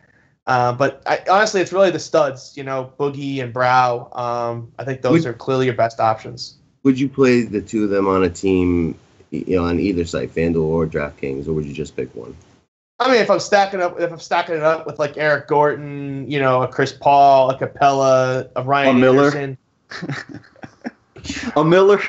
But honestly, it's really the studs, Boogie and Brow. I think those are clearly your best options. Would you play the two of them on a team, on either site, FanDuel or DraftKings, or would you just pick one? I mean, if I'm stacking it up with like Eric Gordon, a Chris Paul, a Capella, a Ryan Anderson. A Miller.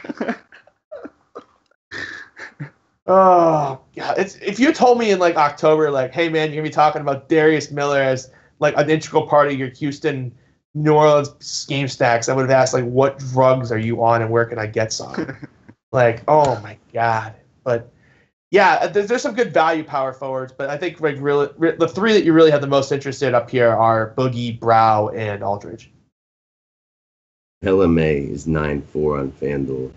Oh, God. If you told me in like October, like, hey, man, you're going to be talking about Darius Miller as like an integral part of your Houston, New Orleans game stacks, I would have asked, like, what drugs are you on and where can I get some? Like, oh, my God. But, yeah, there's some good value power forwards, but I think like really, the three that you really have the most interest in up here are Boogie, Brow, and Aldridge. LMA is 9.4 on FanDuel.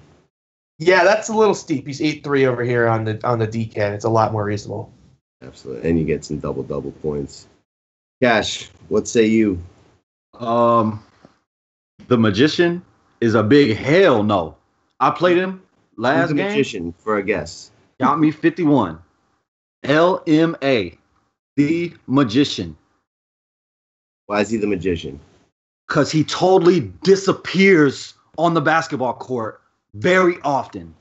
Yeah, that's a little steep. He's 8.3 over here on the DCAT. It's a lot more reasonable. Absolutely, and you get some double points. Cash, what say you? The Magician is a big hell no. I played him last game. The Magician for a guess. Got me 51. LMA, the Magician. Why is he the Magician? Because he totally disappears on the basketball court very often.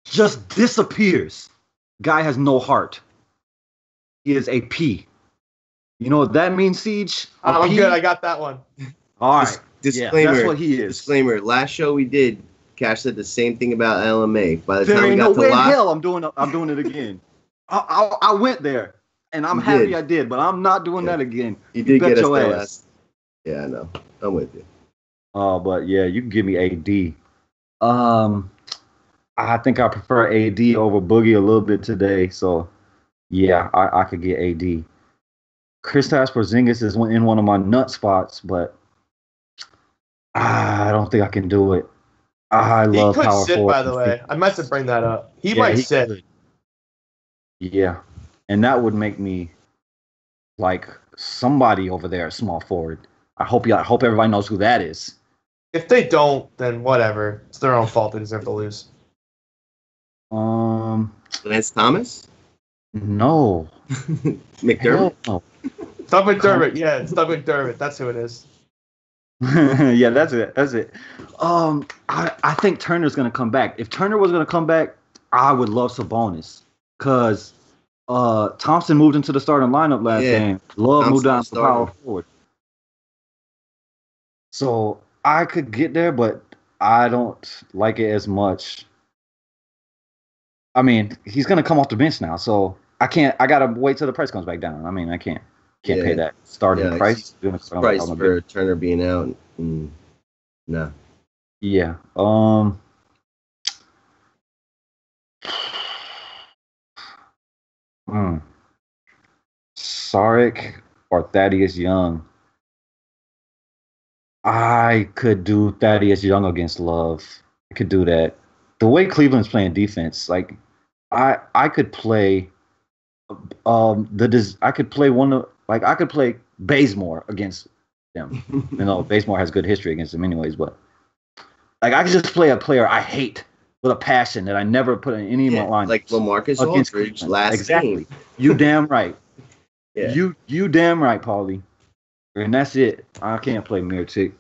Just disappears. Guy has no heart. He is a P. You know what that means, Seige? I'm good. I got that one. All right. Disclaimer. Yeah, that's what he is. Disclaimer. Last show we did, Cash said the same thing about LMA. By the there time we ain't got no to way in lock, hell I'm doing it again. I went there, and I'm happy I did, but I'm not doing that again. You did get us your there ass. last. Yeah, I know. I'm with you. But yeah, you can give me AD. I think I prefer AD over Boogie a little bit today. So yeah, I could get AD. Kristaps Porzingis is in one of my nut spots, but I don't think I can do it. I love power forward. He could sit, by the way. I meant to bring that up. He might sit. Could. Yeah, and that would make me like somebody over there at small forward. I hope everybody knows who that is. If they don't, then whatever. It's their own fault. They deserve to lose. Lance Thomas? No. McDermott? No. Doug McDermott. Yeah, it's Doug McDermott. That's who it is. Yeah, that's it. I think Turner's gonna come back. If Turner was gonna come back, I would love Sabonis because Thompson moved into the starting lineup last game. Love moved down to power forward. So I could get there, but I don't like it as much. I mean, he's gonna come off the bench now, so I can't. I gotta wait till the price comes back down. I mean, I can't pay that starting price. Price for Turner being out. No. Yeah. Saric or Thaddeus Young. I could do Thaddeus Young against Love. I could do that. The way Cleveland's playing defense, like I could play I could play I could play Bazemore against them. Bazemore has good history against them anyways, but like I could just play a player I hate with a passion that I never put in any of my lines. Like LaMarcus Aldridge last game. You damn right. Yeah. You damn right, Paulie. And that's it. I can't play Mirotic.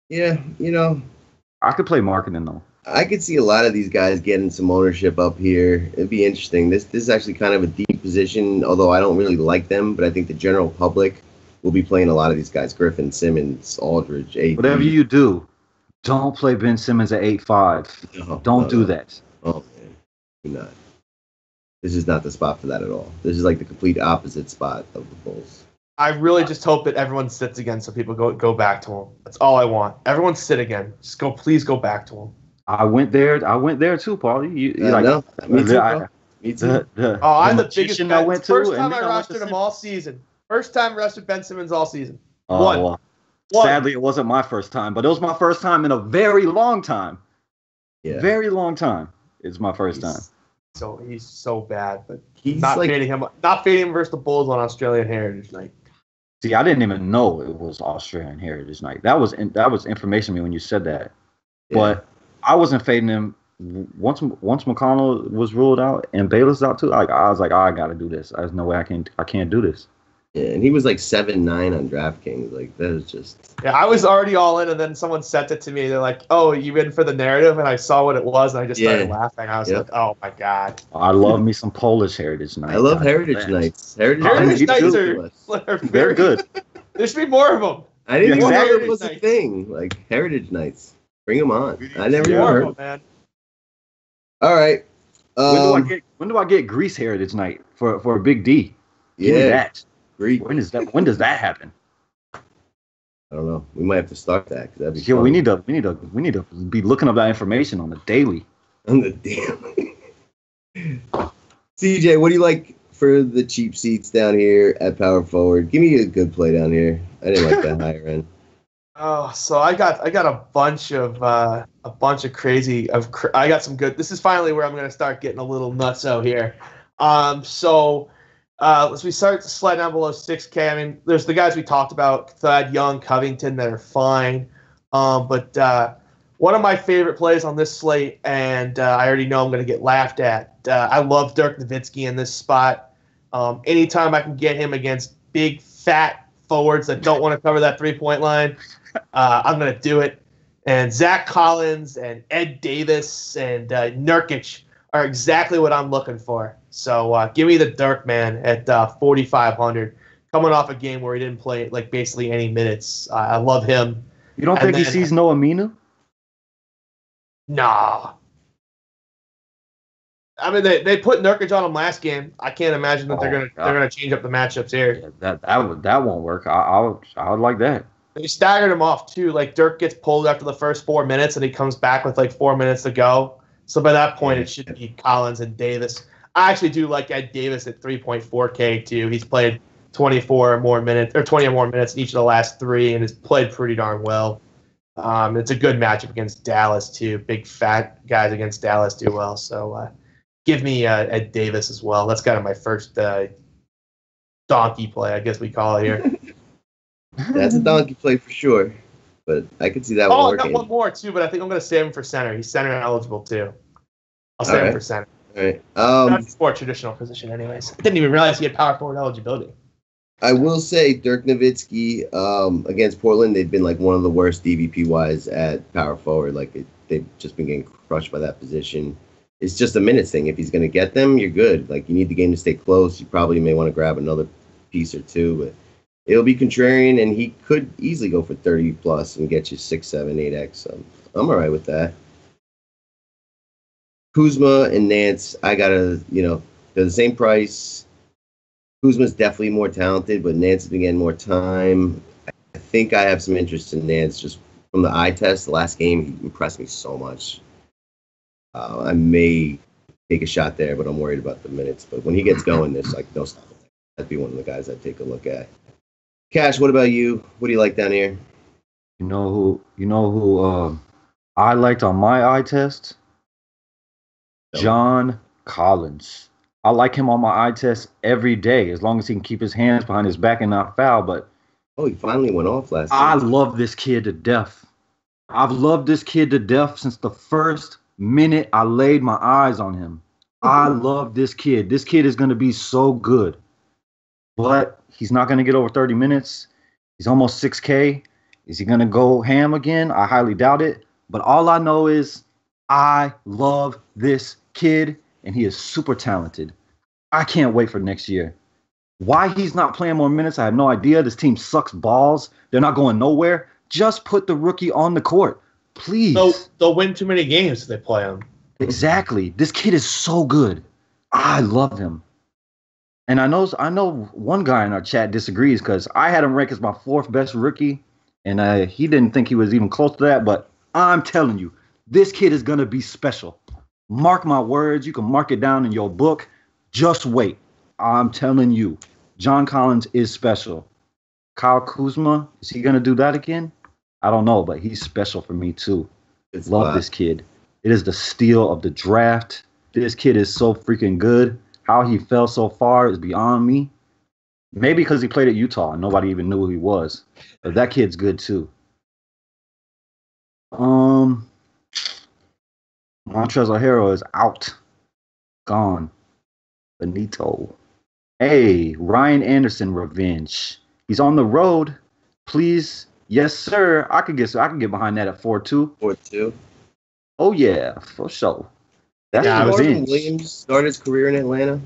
Yeah, I could play marketing though. I could see a lot of these guys getting some ownership up here. It'd be interesting. This is actually kind of a deep position, although I don't really like them, but I think the general public will be playing a lot of these guys. Griffin, Simmons, Aldridge, AD. Whatever you do, don't play Ben Simmons at 8.5. Don't do that. Oh, man. Do not. This is not the spot for that at all. This is like the complete opposite spot of the Bulls. I really just hope that everyone sits again so people go back to him. That's all I want. Everyone sit again. Just please go back to him. I went there too, Paulie. You like, no, me too. Me too. I'm the biggest fan. I went to. First time I rostered him all season. First time rostered Ben Simmons all season. Well, sadly, it wasn't my first time, but it was my first time in a very long time. Yeah. Very long time. It's my first time. So he's so bad, but he's not fading him. Not fading him versus the Bulls on Australian Heritage Night. See, I didn't even know it was Australian Heritage Night. That was information to me when you said that. Yeah. But I wasn't fading him once McConnell was ruled out and Bayless out too. Like I was like, I gotta do this. There's no way I can't do this. Yeah, and he was like 7-9 on DraftKings. Like that is just. Yeah, I was already all in, and then someone sent it to me. They're like, "Oh, you in for the narrative?" And I saw what it was, and I just started laughing. I was like, "Oh my god!" I love me some Polish Heritage Nights. I love Heritage Nights. Heritage Nights are very good. There should be more of them. I didn't even know it was a thing. Like Heritage Nights, bring them on. I never even heard of them, man. All right. When do I get Greece Heritage Night for a big D? Give me that. Greek. When does that happen? I don't know. We might have to start that because that'd be. Yeah, we need to be looking up that information on the daily. On the daily. CJ, what do you like for the cheap seats down here at power forward? Give me a good play down here. I didn't like that higher end. Oh, so I got a bunch of crazy. I got some good. This is finally where I'm going to start getting a little nutso here. As we start to slide down below 6K, I mean, there's the guys we talked about, Thad, Young, Covington, that are fine. But one of my favorite plays on this slate, and I already know I'm going to get laughed at, I love Dirk Nowitzki in this spot. Anytime I can get him against big, fat forwards that don't want to cover that three-point line, I'm going to do it. And Zach Collins and Ed Davis and Nurkic are exactly what I'm looking for. So give me the Dirk, man, at 4,500. Coming off a game where he didn't play like basically any minutes. I love him. You don't think he sees no Aminu? Nah. I mean, they put Nurkic on him last game. I can't imagine that they're gonna change up the matchups here. Yeah, that won't work. I would like that. They staggered him off too. Like Dirk gets pulled after the first 4 minutes, and he comes back with like 4 minminutes to go. So by that point, it should be Collins and Davis. I actually do like Ed Davis at 3.4K too. He's played 20 or more minutes in each of the last 3, and has played pretty darn well. It's a good matchup against Dallas too. Big fat guys against Dallas do well. So give me Ed Davis as well. That's kind of my first donkey play, I guess we call it here. That's a donkey play for sure. But I could see that one working. I got one more too, but I think I'm going to save him for center. He's center eligible too. I'll save him for center. All right. That's a more traditional position, anyways. I didn't even realize he had power forward eligibility. I will say Dirk Nowitzki against Portland, they've been like one of the worst DVP wise at power forward. Like they've just been getting crushed by that position. It's just a minutes thing. If he's going to get them, you're good. Like you need the game to stay close. You probably may want to grab another piece or two, but it'll be contrarian, and he could easily go for 30 plus and get you 6, 7, 8x. So I'm all right with that. Kuzma and Nance, I gotta, they're the same price. Kuzma's definitely more talented, but Nance has been getting more time. I think I have some interest in Nance just from the eye test. The last game, he impressed me so much. I may take a shot there, but I'm worried about the minutes. But when he gets going, there's like no stopping. That'd be one of the guys I'd take a look at. Cash, what about you? What do you like down here? You know who I liked on my eye test? John Collins. I like him on my eye test every day as long as he can keep his hands behind his back and not foul. But Oh, he finally went off last I night. love this kid to death. I've loved this kid to death since the first minute I laid my eyes on him. I love this kid. This kid is going to be so good. But he's not going to get over 30 minutes. He's almost 6K. Is he going to go ham again? I highly doubt it. But all I know is I love this kid, and he is super talented. I can't wait for next year. Why he's not playing more minutes, I have no idea. This team sucks balls. They're not going nowhere. Just put the rookie on the court, please. They'll win too many games if they play him. Exactly. This kid is so good. I love him. And I know one guy in our chat disagrees because I had him ranked as my 4th best rookie, and he didn't think he was even close to that. But I'm telling you, this kid is going to be special. Mark my words. You can mark it down in your book. Just wait. I'm telling you, John Collins is special. Kyle Kuzma, is he going to do that again? I don't know, but he's special for me too. Love this kid. It is the steal of the draft. This kid is so freaking good. How he fell so far is beyond me. Maybe because he played at Utah and nobody even knew who he was. But that kid's good too. Montrezl Harrell is out. Gone. Benito. Hey, Ryan Anderson revenge. He's on the road. Please. Yes, sir. I can get behind that at 4-2. 4-2. Oh yeah, for sure. That's Marvin Williams started his career in Atlanta.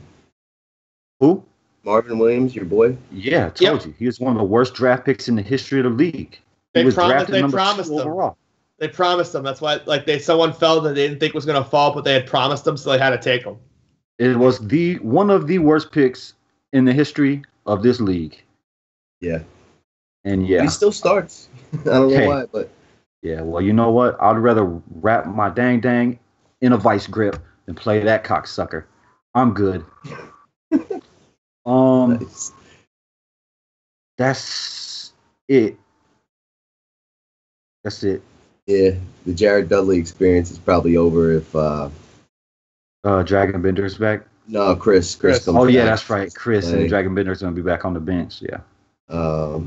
Who? Marvin Williams, your boy. Yeah, told you. He was one of the worst draft picks in the history of the league. They promised him. Overall. They promised him. That's why, someone fell that they didn't think was going to fall, but they had promised him, so they had to take him. It was one of the worst picks in the history of this league. Yeah. And yeah. He still starts. I don't know why, but. Yeah, well, you know what? I'd rather wrap my dang in a vice grip than play that cocksucker. I'm good. Nice. That's it. That's it. Yeah, the Jared Dudley experience is probably over if Dragon Bender's back. No, Chris comes Oh back. yeah, that's right. Chris and Dragon Bender's gonna be back on the bench. Yeah.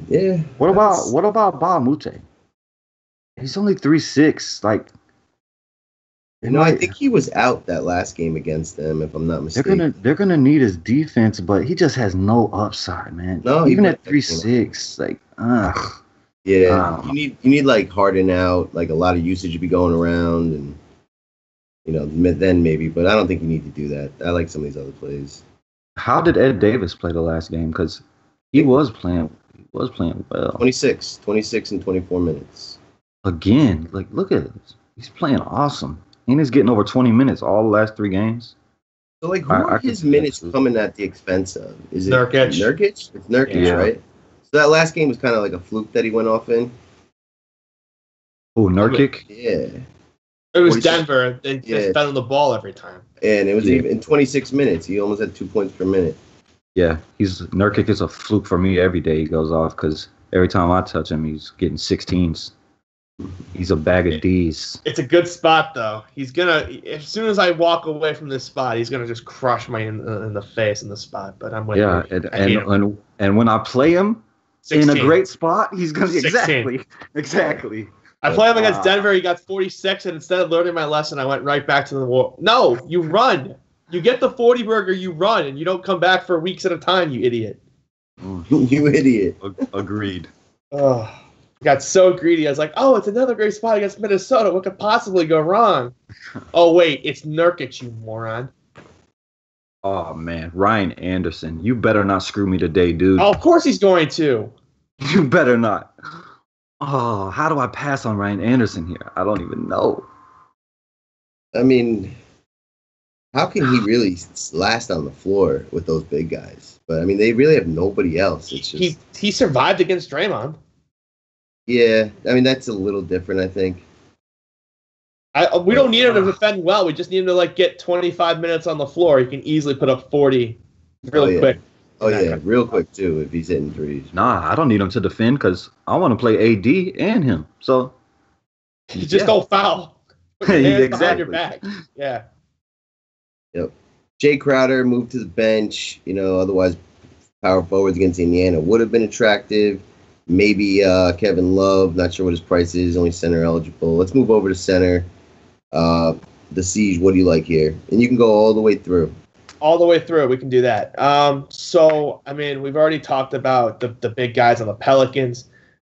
Yeah. What about Ba Mute? He's only 3'6". I think he was out that last game against them, if I'm not mistaken. They're gonna need his defense, but he just has no upside, man. No, even at 3'6", Yeah, you need Harden out, a lot of usage to be going around, and then maybe. But I don't think you need to do that. I like some of these other plays. How did Ed Davis play the last game? Because he was playing well. 26 and 24 minutes. Again, look at this. He's playing awesome. And he's getting over 20 minutes all the last 3 games. So, who are his minutes coming at the expense of? Is it Nurkic? It's Nurkic, right? So that last game was kind of like a fluke that he went off in. Oh, Nurkic? Yeah. It was Denver. They just fed him the ball every time. And it was even in 26 minutes. He almost had 2 points per minute. Yeah, Nurkic is a fluke for me every day he goes off because every time I touch him, he's getting 16s. He's a bag of D's. It's a good spot, though. He's gonna, as soon as I walk away from this spot, he's gonna just crush me in the face in the spot. But I'm with you. And when I play him 16. in a great spot, he's gonna exactly. I play him against Denver. He got 46, and instead of learning my lesson, I went right back to the wall. No, you run. You get the 40 burger, you run, and you don't come back for weeks at a time. You idiot. You idiot. Agreed. Oh. Got so greedy. I was like, oh, it's another great spot against Minnesota. What could possibly go wrong? Oh, wait, it's Nurkic, you moron. Oh, man. Ryan Anderson. You better not screw me today, dude. Oh, of course he's going to. You better not. Oh, how do I pass on Ryan Anderson here? I don't even know. I mean, how can he really last on the floor with those big guys? But, I mean, they really have nobody else. It's just he survived against Draymond. Yeah, I mean, that's a little different, I think. We don't need him to defend well. We just need him to get 25 minutes on the floor. He can easily put up 40 really quick. Oh, yeah, real quick, too, if he's hitting threes. Nah, I don't need him to defend because I want to play AD and him. So you just don't foul. Put your hands behind your back. Yeah. Yep. Jay Crowder moved to the bench. Otherwise, power forwards against Indiana would have been attractive. Maybe Kevin Love. Not sure what his price is. Only center eligible. Let's move over to center. The Seige. What do you like here? And you can go all the way through. All the way through. We can do that. We've already talked about the big guys on the Pelicans.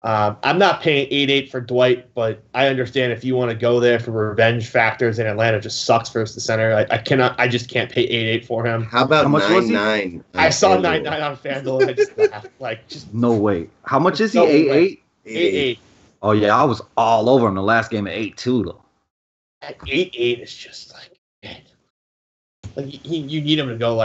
I'm not paying 8-8 for Dwight, but I understand if you want to go there for revenge factors, and Atlanta just sucks versus the center. I just can't pay 8-8 for him. How about 9-9? I saw 9-9 on FanDuel, and I just laughed. No way. How much is he? 8-8? 8-8. Oh yeah, I was all over him the last game at 8-2 though. At 8-8 is just man. You need him to go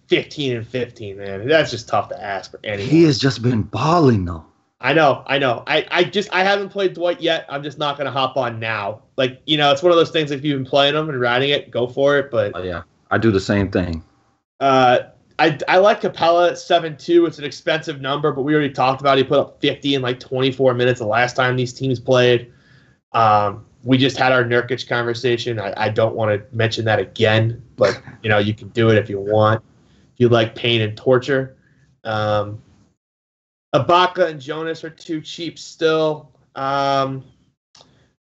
15-15, man. That's just tough to ask for anyone. He has just been balling though. I know. I haven't played Dwight yet. I'm just not gonna hop on now. It's one of those things. If you've been playing him and riding it, go for it. But yeah, I do the same thing. I like Capella at 7-2. It's an expensive number, but we already talked about it. He put up 50 in 24 minutes the last time these teams played. We just had our Nurkic conversation. I don't want to mention that again, but you can do it if you want. If you like pain and torture. Ibaka and Jonas are too cheap still. The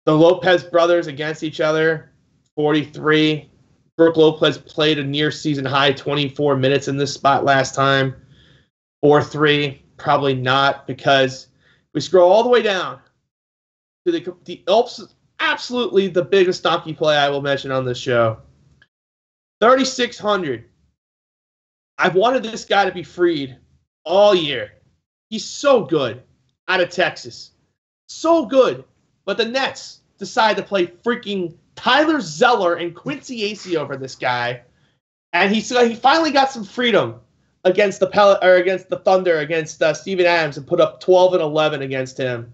Lopez brothers against each other, 43. Brooke Lopez played a near season high 24 minutes in this spot last time. 4-3, probably not, because we scroll all the way down to the absolutely the biggest donkey play I will mention on this show. 3,600. I've wanted this guy to be freed all year. He's so good out of Texas. So good. But the Nets decide to play freaking Tyler Zeller and Quincy Acey over this guy. And he finally got some freedom against against the Thunder, against Steven Adams, and put up 12 and 11 against him.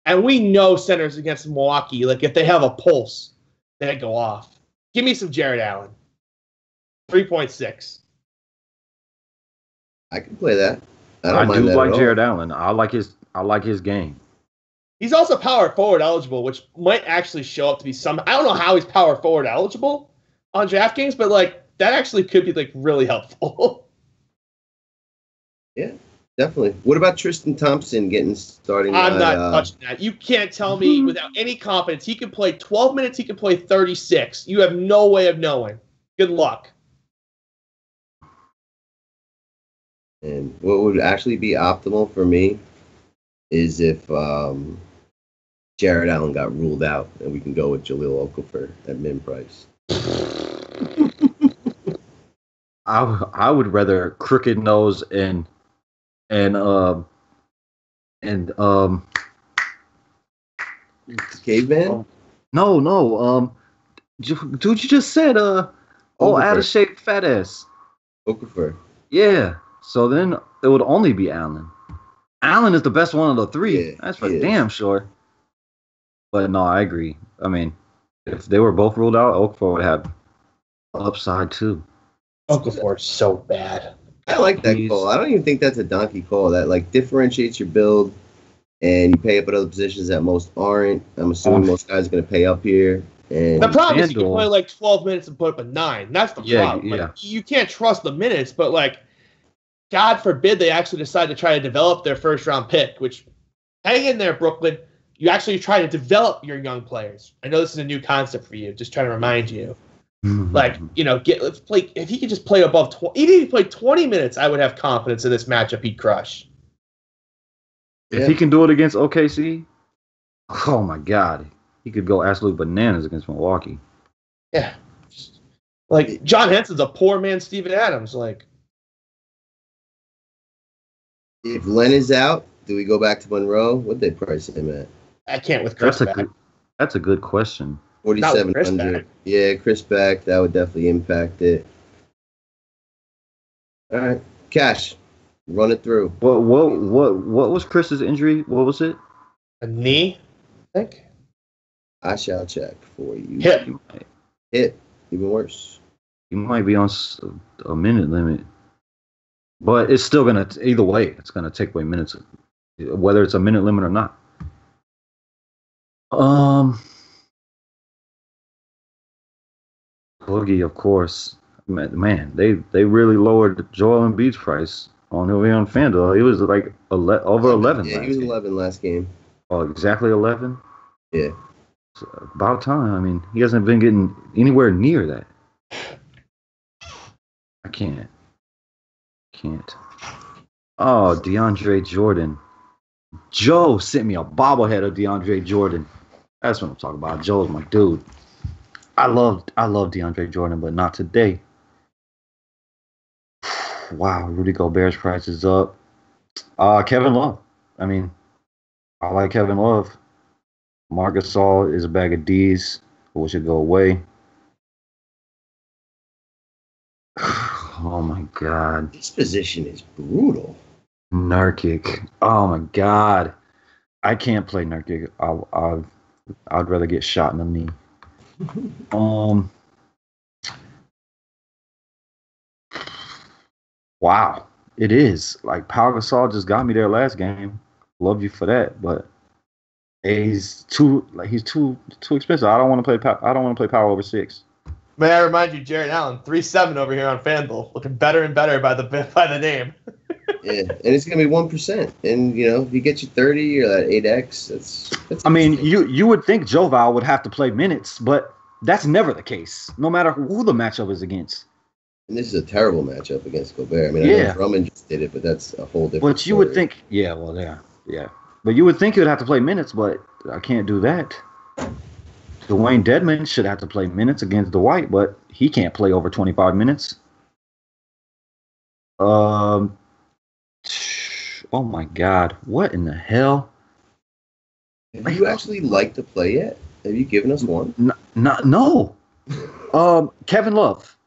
And we know centers against Milwaukee, if they have a pulse, they go off. Give me some Jared Allen. 3.6. I can play that. I do like Jared Allen. I like his game. He's also power forward eligible, which might actually show up to be some. I don't know how he's power forward eligible on DraftKings, but that actually could be really helpful. Yeah, definitely. What about Tristan Thompson starting? I'm not touching that. You can't tell me without any confidence he can play 12 minutes. He can play 36. You have no way of knowing. Good luck. And what would actually be optimal for me is if Jared Allen got ruled out and we can go with Jahlil Okafor at min price. I would rather Crooked Nose and Caveman? No. Dude, you just said out of shape fat ass. Okafor. Yeah. So then it would only be Allen. Allen is the best one of the three. Yeah, that's for damn sure. But no, I agree. I mean, if they were both ruled out, Okafor would have upside too. Okafor is so bad. I like that call. I don't even think that's a donkey call. That differentiates your build, and you pay up at other positions that most aren't. I'm assuming most guys are going to pay up here. And the problem is you can play 12 minutes and put up a 9. That's the problem. Yeah. You can't trust the minutes, but God forbid they actually decide to try to develop their first round pick, which hang in there, Brooklyn. You actually try to develop your young players. I know this is a new concept for you. Just trying to remind you. Let's play. If he could just play above 20, even if he played 20 minutes, I would have confidence in this matchup. He'd crush. If he can do it against OKC, oh my God, he could go absolute bananas against Milwaukee. Yeah, John Henson's a poor man. Steven Adams, If Len is out, do we go back to Monroe? What'd they price him at? I can't with Chris back. That's a good question. 4,700. Yeah, Chris back. That would definitely impact it. All right, Cash, run it through. What was Chris's injury? What was it? A knee, I think. I shall check for you. Hip. Even worse. You might be on a minute limit. But it's still gonna either way. It's gonna take away minutes, whether it's a minute limit or not. Boogie, of course. Man, they really lowered Joel Embiid's price on FanDuel. He was like over 11. Yeah, he was 11 last game. Oh, exactly 11. Yeah. It's about time. I mean, he hasn't been getting anywhere near that. I can't. Oh, DeAndre Jordan. Joe sent me a bobblehead of DeAndre Jordan. That's what I'm talking about. Joe's my dude. I love DeAndre Jordan, but not today. Wow, Rudy Gobert's price is up. Kevin Love. I mean, I like Kevin Love. Marc Gasol is a bag of D's, which should go away. Oh my God. This position is brutal. Nurkic. Oh my God. I can't play Nurkic. I'd rather get shot in the knee. Wow. It is. Like Pau Gasol just got me there last game. Love you for that, but he's too expensive. I don't want to play Power over 6. May I remind you, Jared Allen, 3-7 over here on FanDuel, looking better and better by the name. Yeah, and it's gonna be 1%, and if you get you 30 or that 8x, that's. I mean, you would think Joval would have to play minutes, but that's never the case. No matter who the matchup is against. And this is a terrible matchup against Gobert. I mean, I know Drummond just did it, but that's a whole different. But you would think, yeah. But you would think he would have to play minutes, but I can't do that. Dwayne Dedmon should have to play minutes against Dwight, but he can't play over 25 minutes. Oh my God. What in the hell? Have you actually liked to play yet? Have you given us one? No. Kevin Love.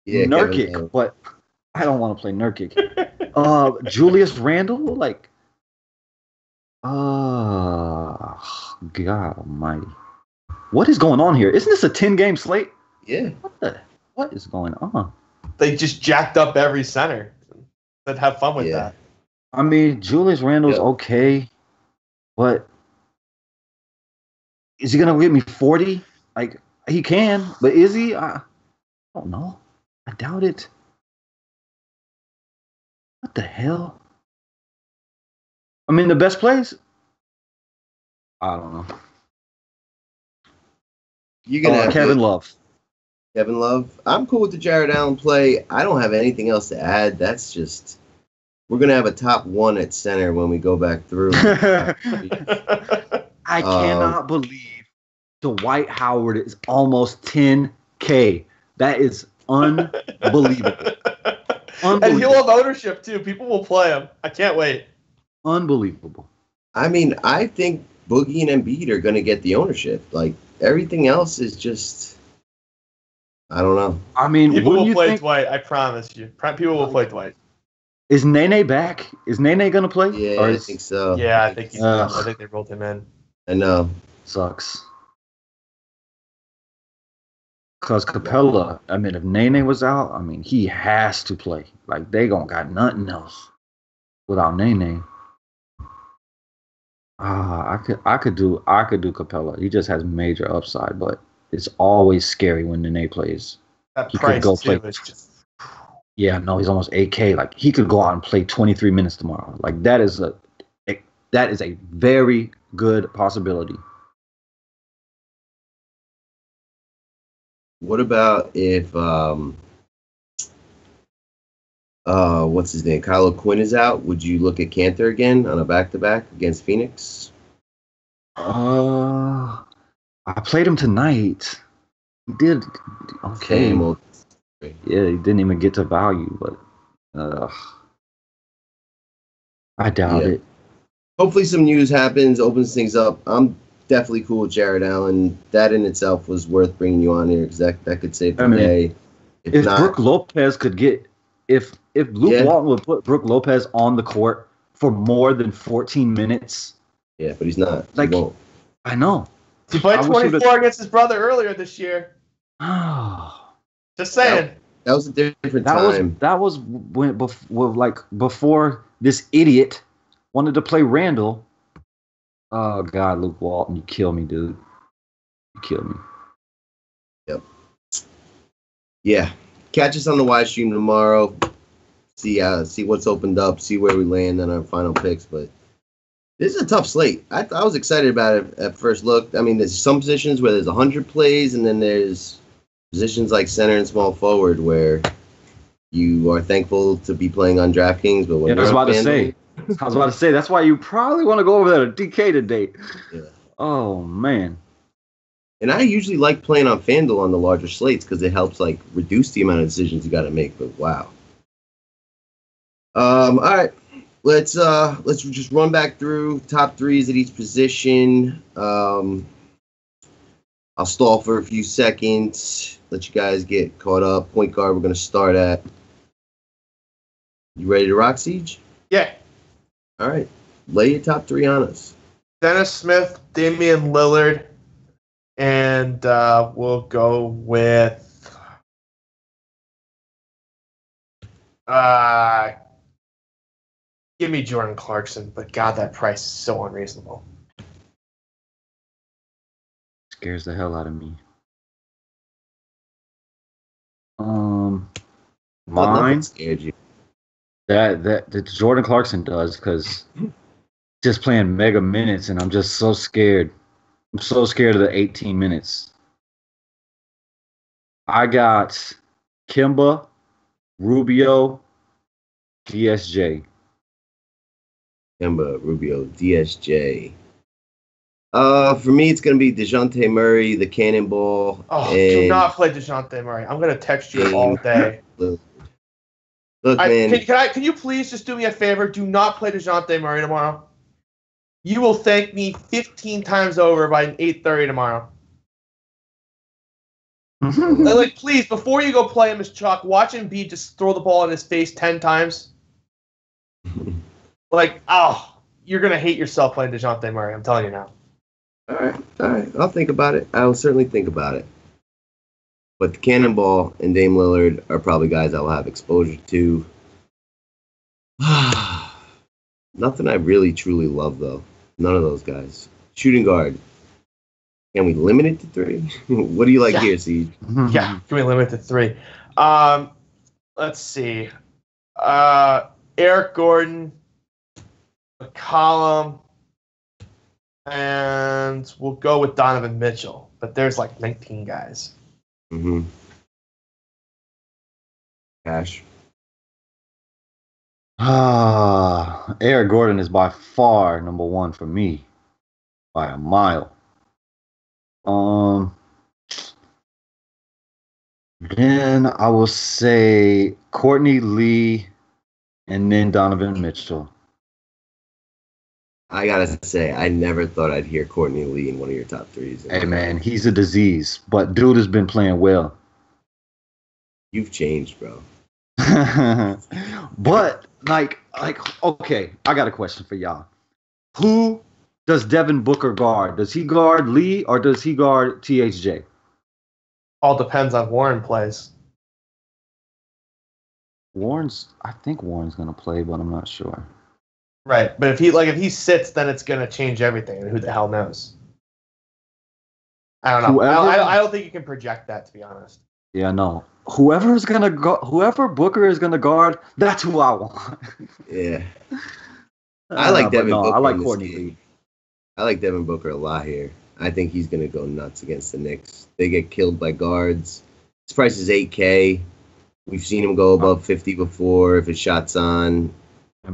Yeah, Nurkic, but I don't want to play Nurkic. Julius Randle, God almighty. What is going on here? Isn't this a 10-game slate? Yeah. What is going on? They just jacked up every center. But have fun with that. I mean, Julius Randle's okay, but is he going to get me 40? He can, but is he? I don't know. I doubt it. What the hell? I mean, the best plays? I don't know. You're gonna have Kevin Love. Kevin Love. I'm cool with the Jared Allen play. I don't have anything else to add. That's just we're gonna have a top 1 at center when we go back through. I cannot believe Dwight Howard is almost 10K. That is unbelievable. And he'll have ownership too. People will play him. I can't wait. Unbelievable. I mean, I think Boogie and Embiid are going to get the ownership. Everything else is just, I don't know. I mean, people will play Dwight. I promise you. People will play Dwight. Is Nene back? Is Nene going to play? Yeah, I think so. Yeah, I think he's. I think they rolled him in. I know. Sucks. Because Capella, I mean, if Nene was out, I mean, he has to play. They gonna got nothing else without Nene. I could do Capella. He just has major upside, but it's always scary when Nene plays. That price too is just. Yeah, no, he's almost 8K. He could go out and play 23 minutes tomorrow. That is a very good possibility. What about if what's his name? Kylo Quinn is out. Would you look at Cantor again on a back-to-back against Phoenix? I played him tonight. He did okay. Yeah, he didn't even get to value, but I doubt it. Hopefully some news happens, opens things up. I'm definitely cool with Jared Allen. That in itself was worth bringing you on here because that could save the day. If Brook Lopez could get if Luke Walton would put Brook Lopez on the court for more than 14 minutes. Yeah, but he's not. He won't. I know. He played 24 against his brother earlier this year. Oh. Just saying. That was a different time. That was when before this idiot wanted to play Randall. Oh God, Luke Walton, you kill me, dude. You kill me. Yep. Yeah. Catch us on the live stream tomorrow. See what's opened up. See where we land on our final picks. But this is a tough slate. I was excited about it at first look. I mean, there's some positions where there's 100 plays, and then there's positions like center and small forward where you are thankful to be playing on DraftKings. But when I was about to say, that's why you probably want to go over there to DK today. Yeah. Oh man. And I usually like playing on FanDuel on the larger slates because it helps like reduce the amount of decisions you got to make. But wow. All right, let's just run back through top threes at each position. I'll stall for a few seconds. Let you guys get caught up. Point guard, we're gonna start at. You ready to rock, Seige? Yeah. All right, lay your top three on us. Dennis Smith, Damian Lillard, and we'll go with give me Jordan Clarkson, but God, that price is so unreasonable. Scares the hell out of me. Mine scared you. That Jordan Clarkson does because just playing mega minutes, and I'm just so scared. I'm so scared of the 18 minutes. I got Kemba, Rubio, DSJ. Kemba, Rubio, DSJ. For me, it's going to be DeJounte Murray, the Cannonball. Oh, do not play DeJounte Murray. I'm going to text you all day. Look, man. Can you please just do me a favor? Do not play DeJounte Murray tomorrow. You will thank me 15 times over by 8:30 tomorrow. Like, please, before you go play him as Chuck, watch Embiid just throw the ball in his face 10 times. Like, you're going to hate yourself playing DeJounte Murray. I'm telling you now. All right. I'll think about it. I'll certainly think about it. But the Cannonball and Dame Lillard are probably guys I will have exposure to. Nothing I really, truly love, though. None of those guys. Shooting guard. Can we limit it to 3? What do you like here, Seige? Yeah, can we limit it to 3? Let's see. Eric Gordon, McCollum, and we'll go with Donovan Mitchell. But there's like 19 guys. Mm-hmm. Cash. Eric Gordon is by far number 1 for me. By a mile. Then I will say Courtney Lee and then Donovan Mitchell. I gotta say, I never thought I'd hear Courtney Lee in one of your top 3s. Hey man, he's a disease, but dude has been playing well. You've changed, bro. But like, okay, I got a question for y'all. Who does Devin Booker guard? Does he guard Lee or does he guard THJ? All depends on Warren plays. I think Warren's gonna play, but I'm not sure. Right, but if he sits, then it's gonna change everything, and who the hell knows? I don't know. I don't think you can project that, to be honest. Yeah, no. Whoever Booker is gonna guard, that's who I want. Yeah. I like Devin Booker. I like Courtney Lee. I like Devin Booker a lot here. I think he's gonna go nuts against the Knicks. They get killed by guards. His price is $8K. We've seen him go above 50 before if his shot's on.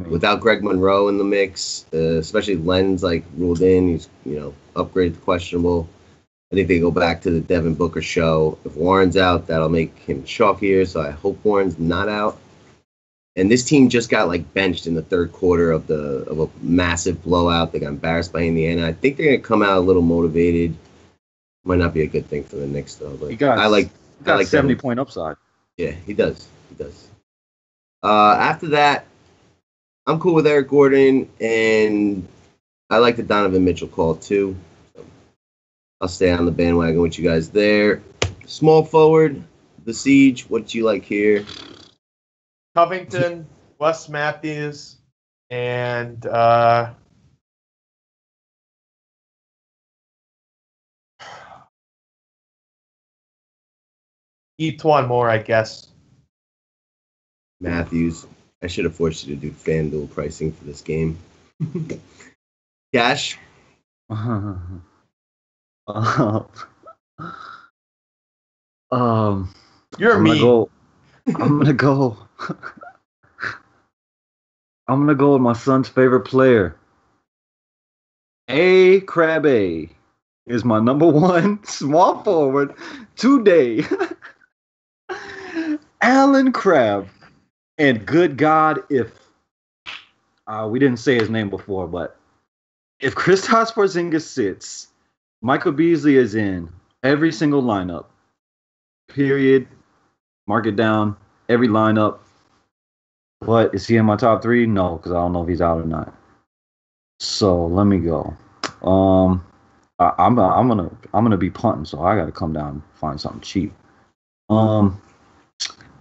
Without Greg Monroe in the mix, especially Len's ruled in, he's upgraded to questionable. I think they go back to the Devin Booker show. If Warren's out, that'll make him chalkier. So I hope Warren's not out. And this team just got benched in the third quarter of a massive blowout. They got embarrassed by Indiana. I think they're gonna come out a little motivated. Might not be a good thing for the Knicks though. But I like 70-point upside. Yeah, he does. After that, I'm cool with Eric Gordon, and I like the Donovan Mitchell call too. So I'll stay on the bandwagon with you guys there. Small forward, the Siege. What you like here? Covington, Wes Matthews, and each one more, I guess. Matthews. I should have forced you to do FanDuel pricing for this game. Cash. I'm You're gonna go. I'm gonna go. I'm gonna go with my son's favorite player. A Crabbe is my number one small forward today. Alan Crabb. And good God, if we didn't say his name before, but if Kristaps Porzingis sits, Michael Beasley is in every single lineup. Period. Mark it down. Every lineup. But is he in my top 3? No, because I don't know if he's out or not. So let me go. I'm gonna be punting, so I gotta come down and find something cheap.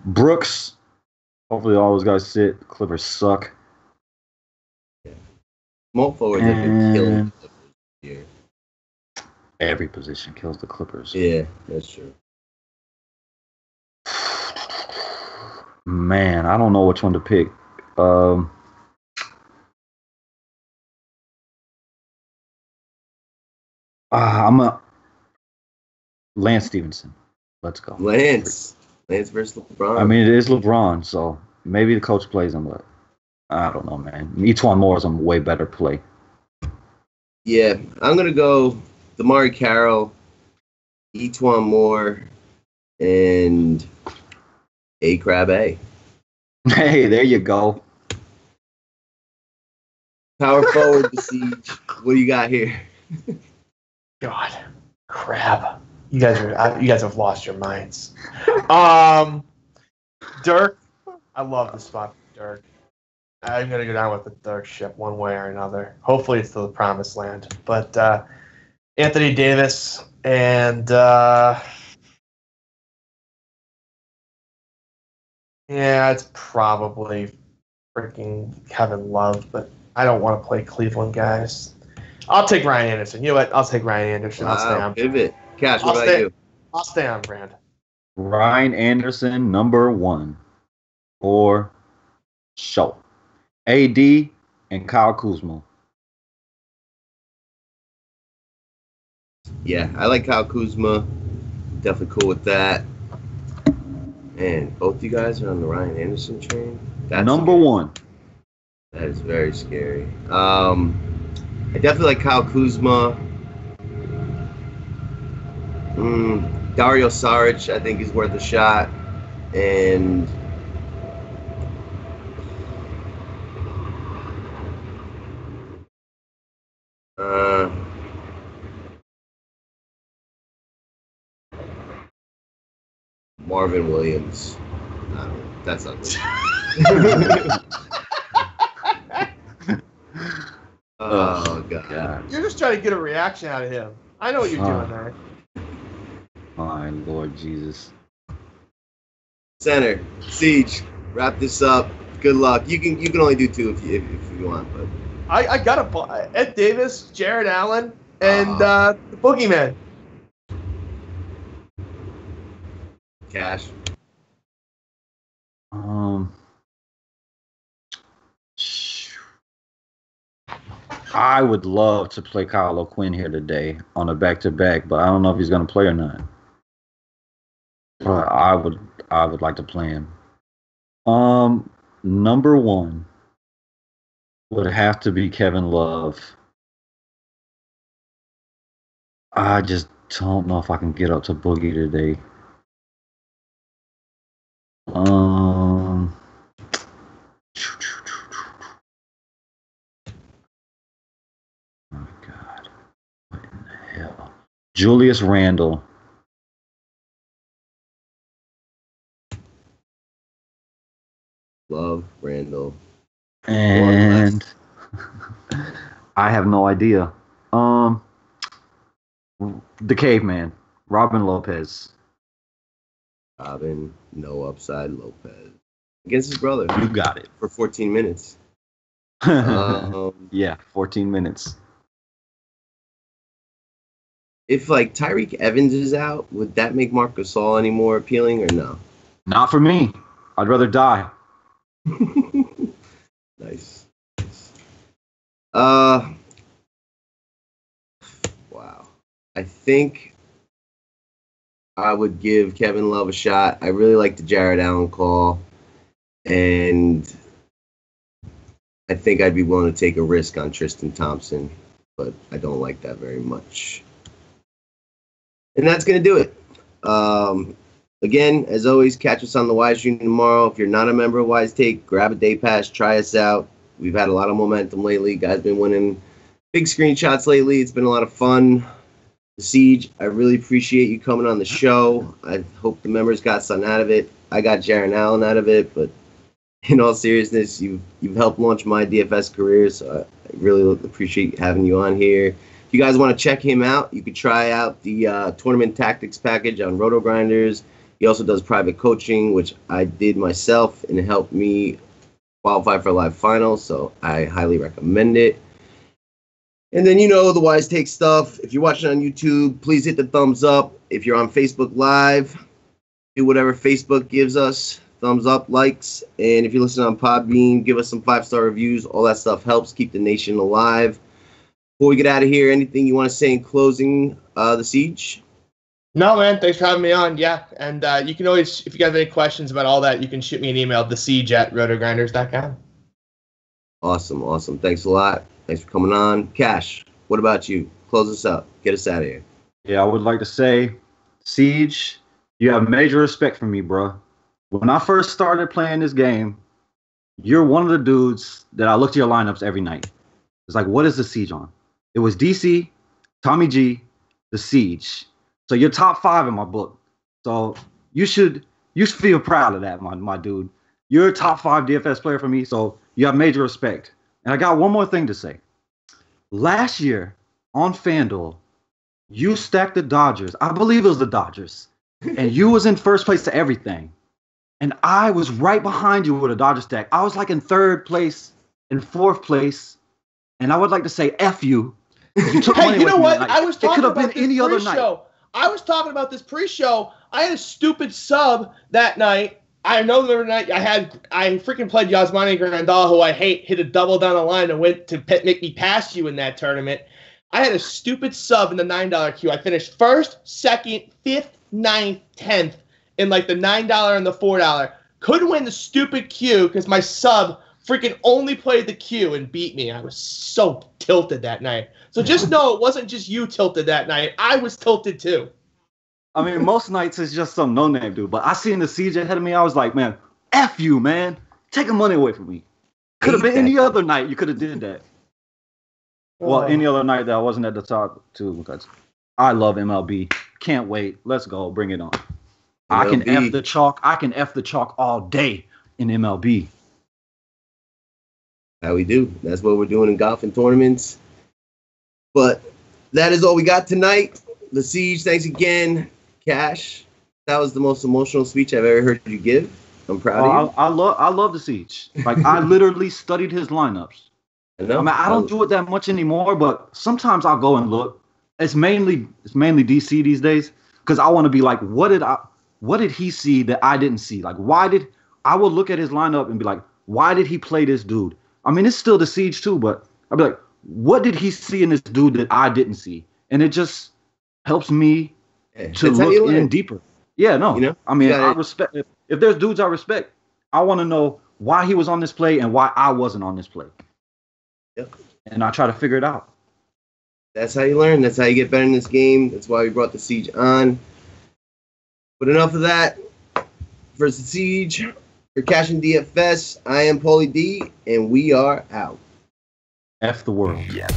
Brooks. Hopefully all those guys sit. Clippers suck. Small forwards have been killing the Clippers here. Every position kills the Clippers. Yeah, that's true. Man, I don't know which one to pick. I'm a Lance Stevenson. Let's go. Lance versus LeBron. I mean, it is LeBron, so maybe the coach plays him, but I don't know, man. Each one more is a way better play. Yeah, I'm gonna go DeMar Carroll, Etuan Moore, and A Crabbe. Hey, there you go. Power forward, the Siege. What do you got here? God, crap! You guys have lost your minds. Dirk, I love the spot for Dirk. I'm gonna go down with the Dirk ship one way or another. Hopefully, it's to the promised land. But Anthony Davis and yeah, it's probably freaking Kevin Love, but I don't want to play Cleveland guys. I'll take Ryan Anderson. You know what? I'll take Ryan Anderson. I'll stay on. Pivot. Cash, what about you? I'll stay on brand. Ryan Anderson, number 1 for sure. AD and Kyle Kuzma. Yeah, I like Kyle Kuzma. Definitely cool with that. And both you guys are on the Ryan Anderson train. That's number scary. 1. That is very scary. I definitely like Kyle Kuzma. Dario Saric, I think, is worth a shot. And Marvin Williams. That's not good. Oh, God. You're just trying to get a reaction out of him. I know what you're doing there. My Lord Jesus. Center, Siege, wrap this up. Good luck. You can only do 2 if you want, but I got Ed Davis, Jared Allen, and the Boogeyman. Cash. I would love to play Kyle O'Quinn here today on a back-to-back, but I don't know if he's going to play or not. But I would like to play him. Number 1 would have to be Kevin Love. I just don't know if I can get up to Boogie today. Oh God, what in the hell? Julius Randle. Love Randle. And I have no idea. The Caveman, Robin Lopez. Robin, no upside, Lopez. Against his brother. You got it. For 14 minutes. Yeah, 14 minutes. If, like, Tyreek Evans is out, would that make Marc Gasol any more appealing or no? Not for me. I'd rather die. Nice. Wow. I think I would give Kevin Love a shot. I really like the Jared Allen call. And I think I'd be willing to take a risk on Tristan Thompson, but I don't like that very much. And that's going to do it. Again, as always, catch us on the Wise Stream tomorrow. If you're not a member of Wise Take, grab a day pass, try us out. We've had a lot of momentum lately. Guys been winning big screenshots lately. It's been a lot of fun. Seige, I really appreciate you coming on the show. I hope the members got something out of it. I got Jaron Allen out of it, but in all seriousness, you've helped launch my DFS career, so I really appreciate having you on here. If you guys want to check him out, you could try out the tournament tactics package on RotoGrinders. He also does private coaching, which I did myself, and it helped me qualify for a live final, so I highly recommend it. And then the Wise Take stuff. If you're watching on YouTube, please hit the thumbs up. If you're on Facebook Live, do whatever Facebook gives us. Thumbs up, likes. And if you listen on Podbean, give us some 5-star reviews. All that stuff helps keep the nation alive. Before we get out of here, anything you want to say in closing, the Seige? No, man. Thanks for having me on. Yeah. And you can always, if you guys have any questions about all that, you can shoot me an email, thesiege@rotogrinders.com. Awesome. Thanks a lot. Thanks for coming on. Cash, what about you? Close us up. Get us out of here. Yeah, I would like to say, Seige, you have major respect for me, bro. When I first started playing this game, you're one of the dudes that I looked at your lineups every night. It's like, what is the Seige on? It was DC, Tommy G, the Seige. So you're top 5 in my book. So you should feel proud of that, my dude. You're a top 5 DFS player for me, so you have major respect. And I got one more thing to say. Last year on FanDuel, you stacked the Dodgers. I believe it was the Dodgers. And you was in first place to everything. And I was right behind you with a Dodger stack. I was like in 3rd place, in 4th place. And I would like to say F you. You took money you know what? Like, I was talking about been this any other pre-show. night. I was talking about this pre-show. I had a stupid sub that night. I know the other night I freaking played Yasmani Grandal, who I hate, hit a double down the line and went to make me pass you in that tournament. I had a stupid sub in the $9 queue. I finished 1st, 2nd, 5th, 9th, 10th in like the $9 and the $4. Couldn't win the stupid queue because my sub freaking only played the queue and beat me. I was so tilted that night. So just know it wasn't just you tilted that night. I was tilted too. I mean, most nights it's just some no-name dude. But I seen the Seige ahead of me. I was like, man, F you, man. Taking money away from me. Could have been any other night you could have did that. Well, any other night that I wasn't at the top, too, because I love MLB. Can't wait. Let's go. Bring it on. MLB. I can F the chalk. I can F the chalk all day in MLB. How we do. That's what we're doing in golf and tournaments. But that is all we got tonight. The Seige, thanks again. Cash, that was the most emotional speech I've ever heard you give. I'm proud of you. I love the Seige. Like, I literally studied his lineups. I mean, I don't do it that much anymore, but sometimes I'll go and look. It's mainly DC these days because I want to be like, what did he see that I didn't see? Like, I will look at his lineup and be like, why did he play this dude? I mean, it's still the Seige too, but I'll be like, what did he see in this dude that I didn't see? And it just helps me to look in deeper. Yeah, no. I mean, I respect if there's dudes I respect, I want to know why he was on this play and why I wasn't on this play. Yep. And I try to figure it out. That's how you learn. That's how you get better in this game. That's why we brought the Seige on. But enough of that. For the Seige, for CashinDFS, I am Paulie D, and we are out. F the world. Yeah.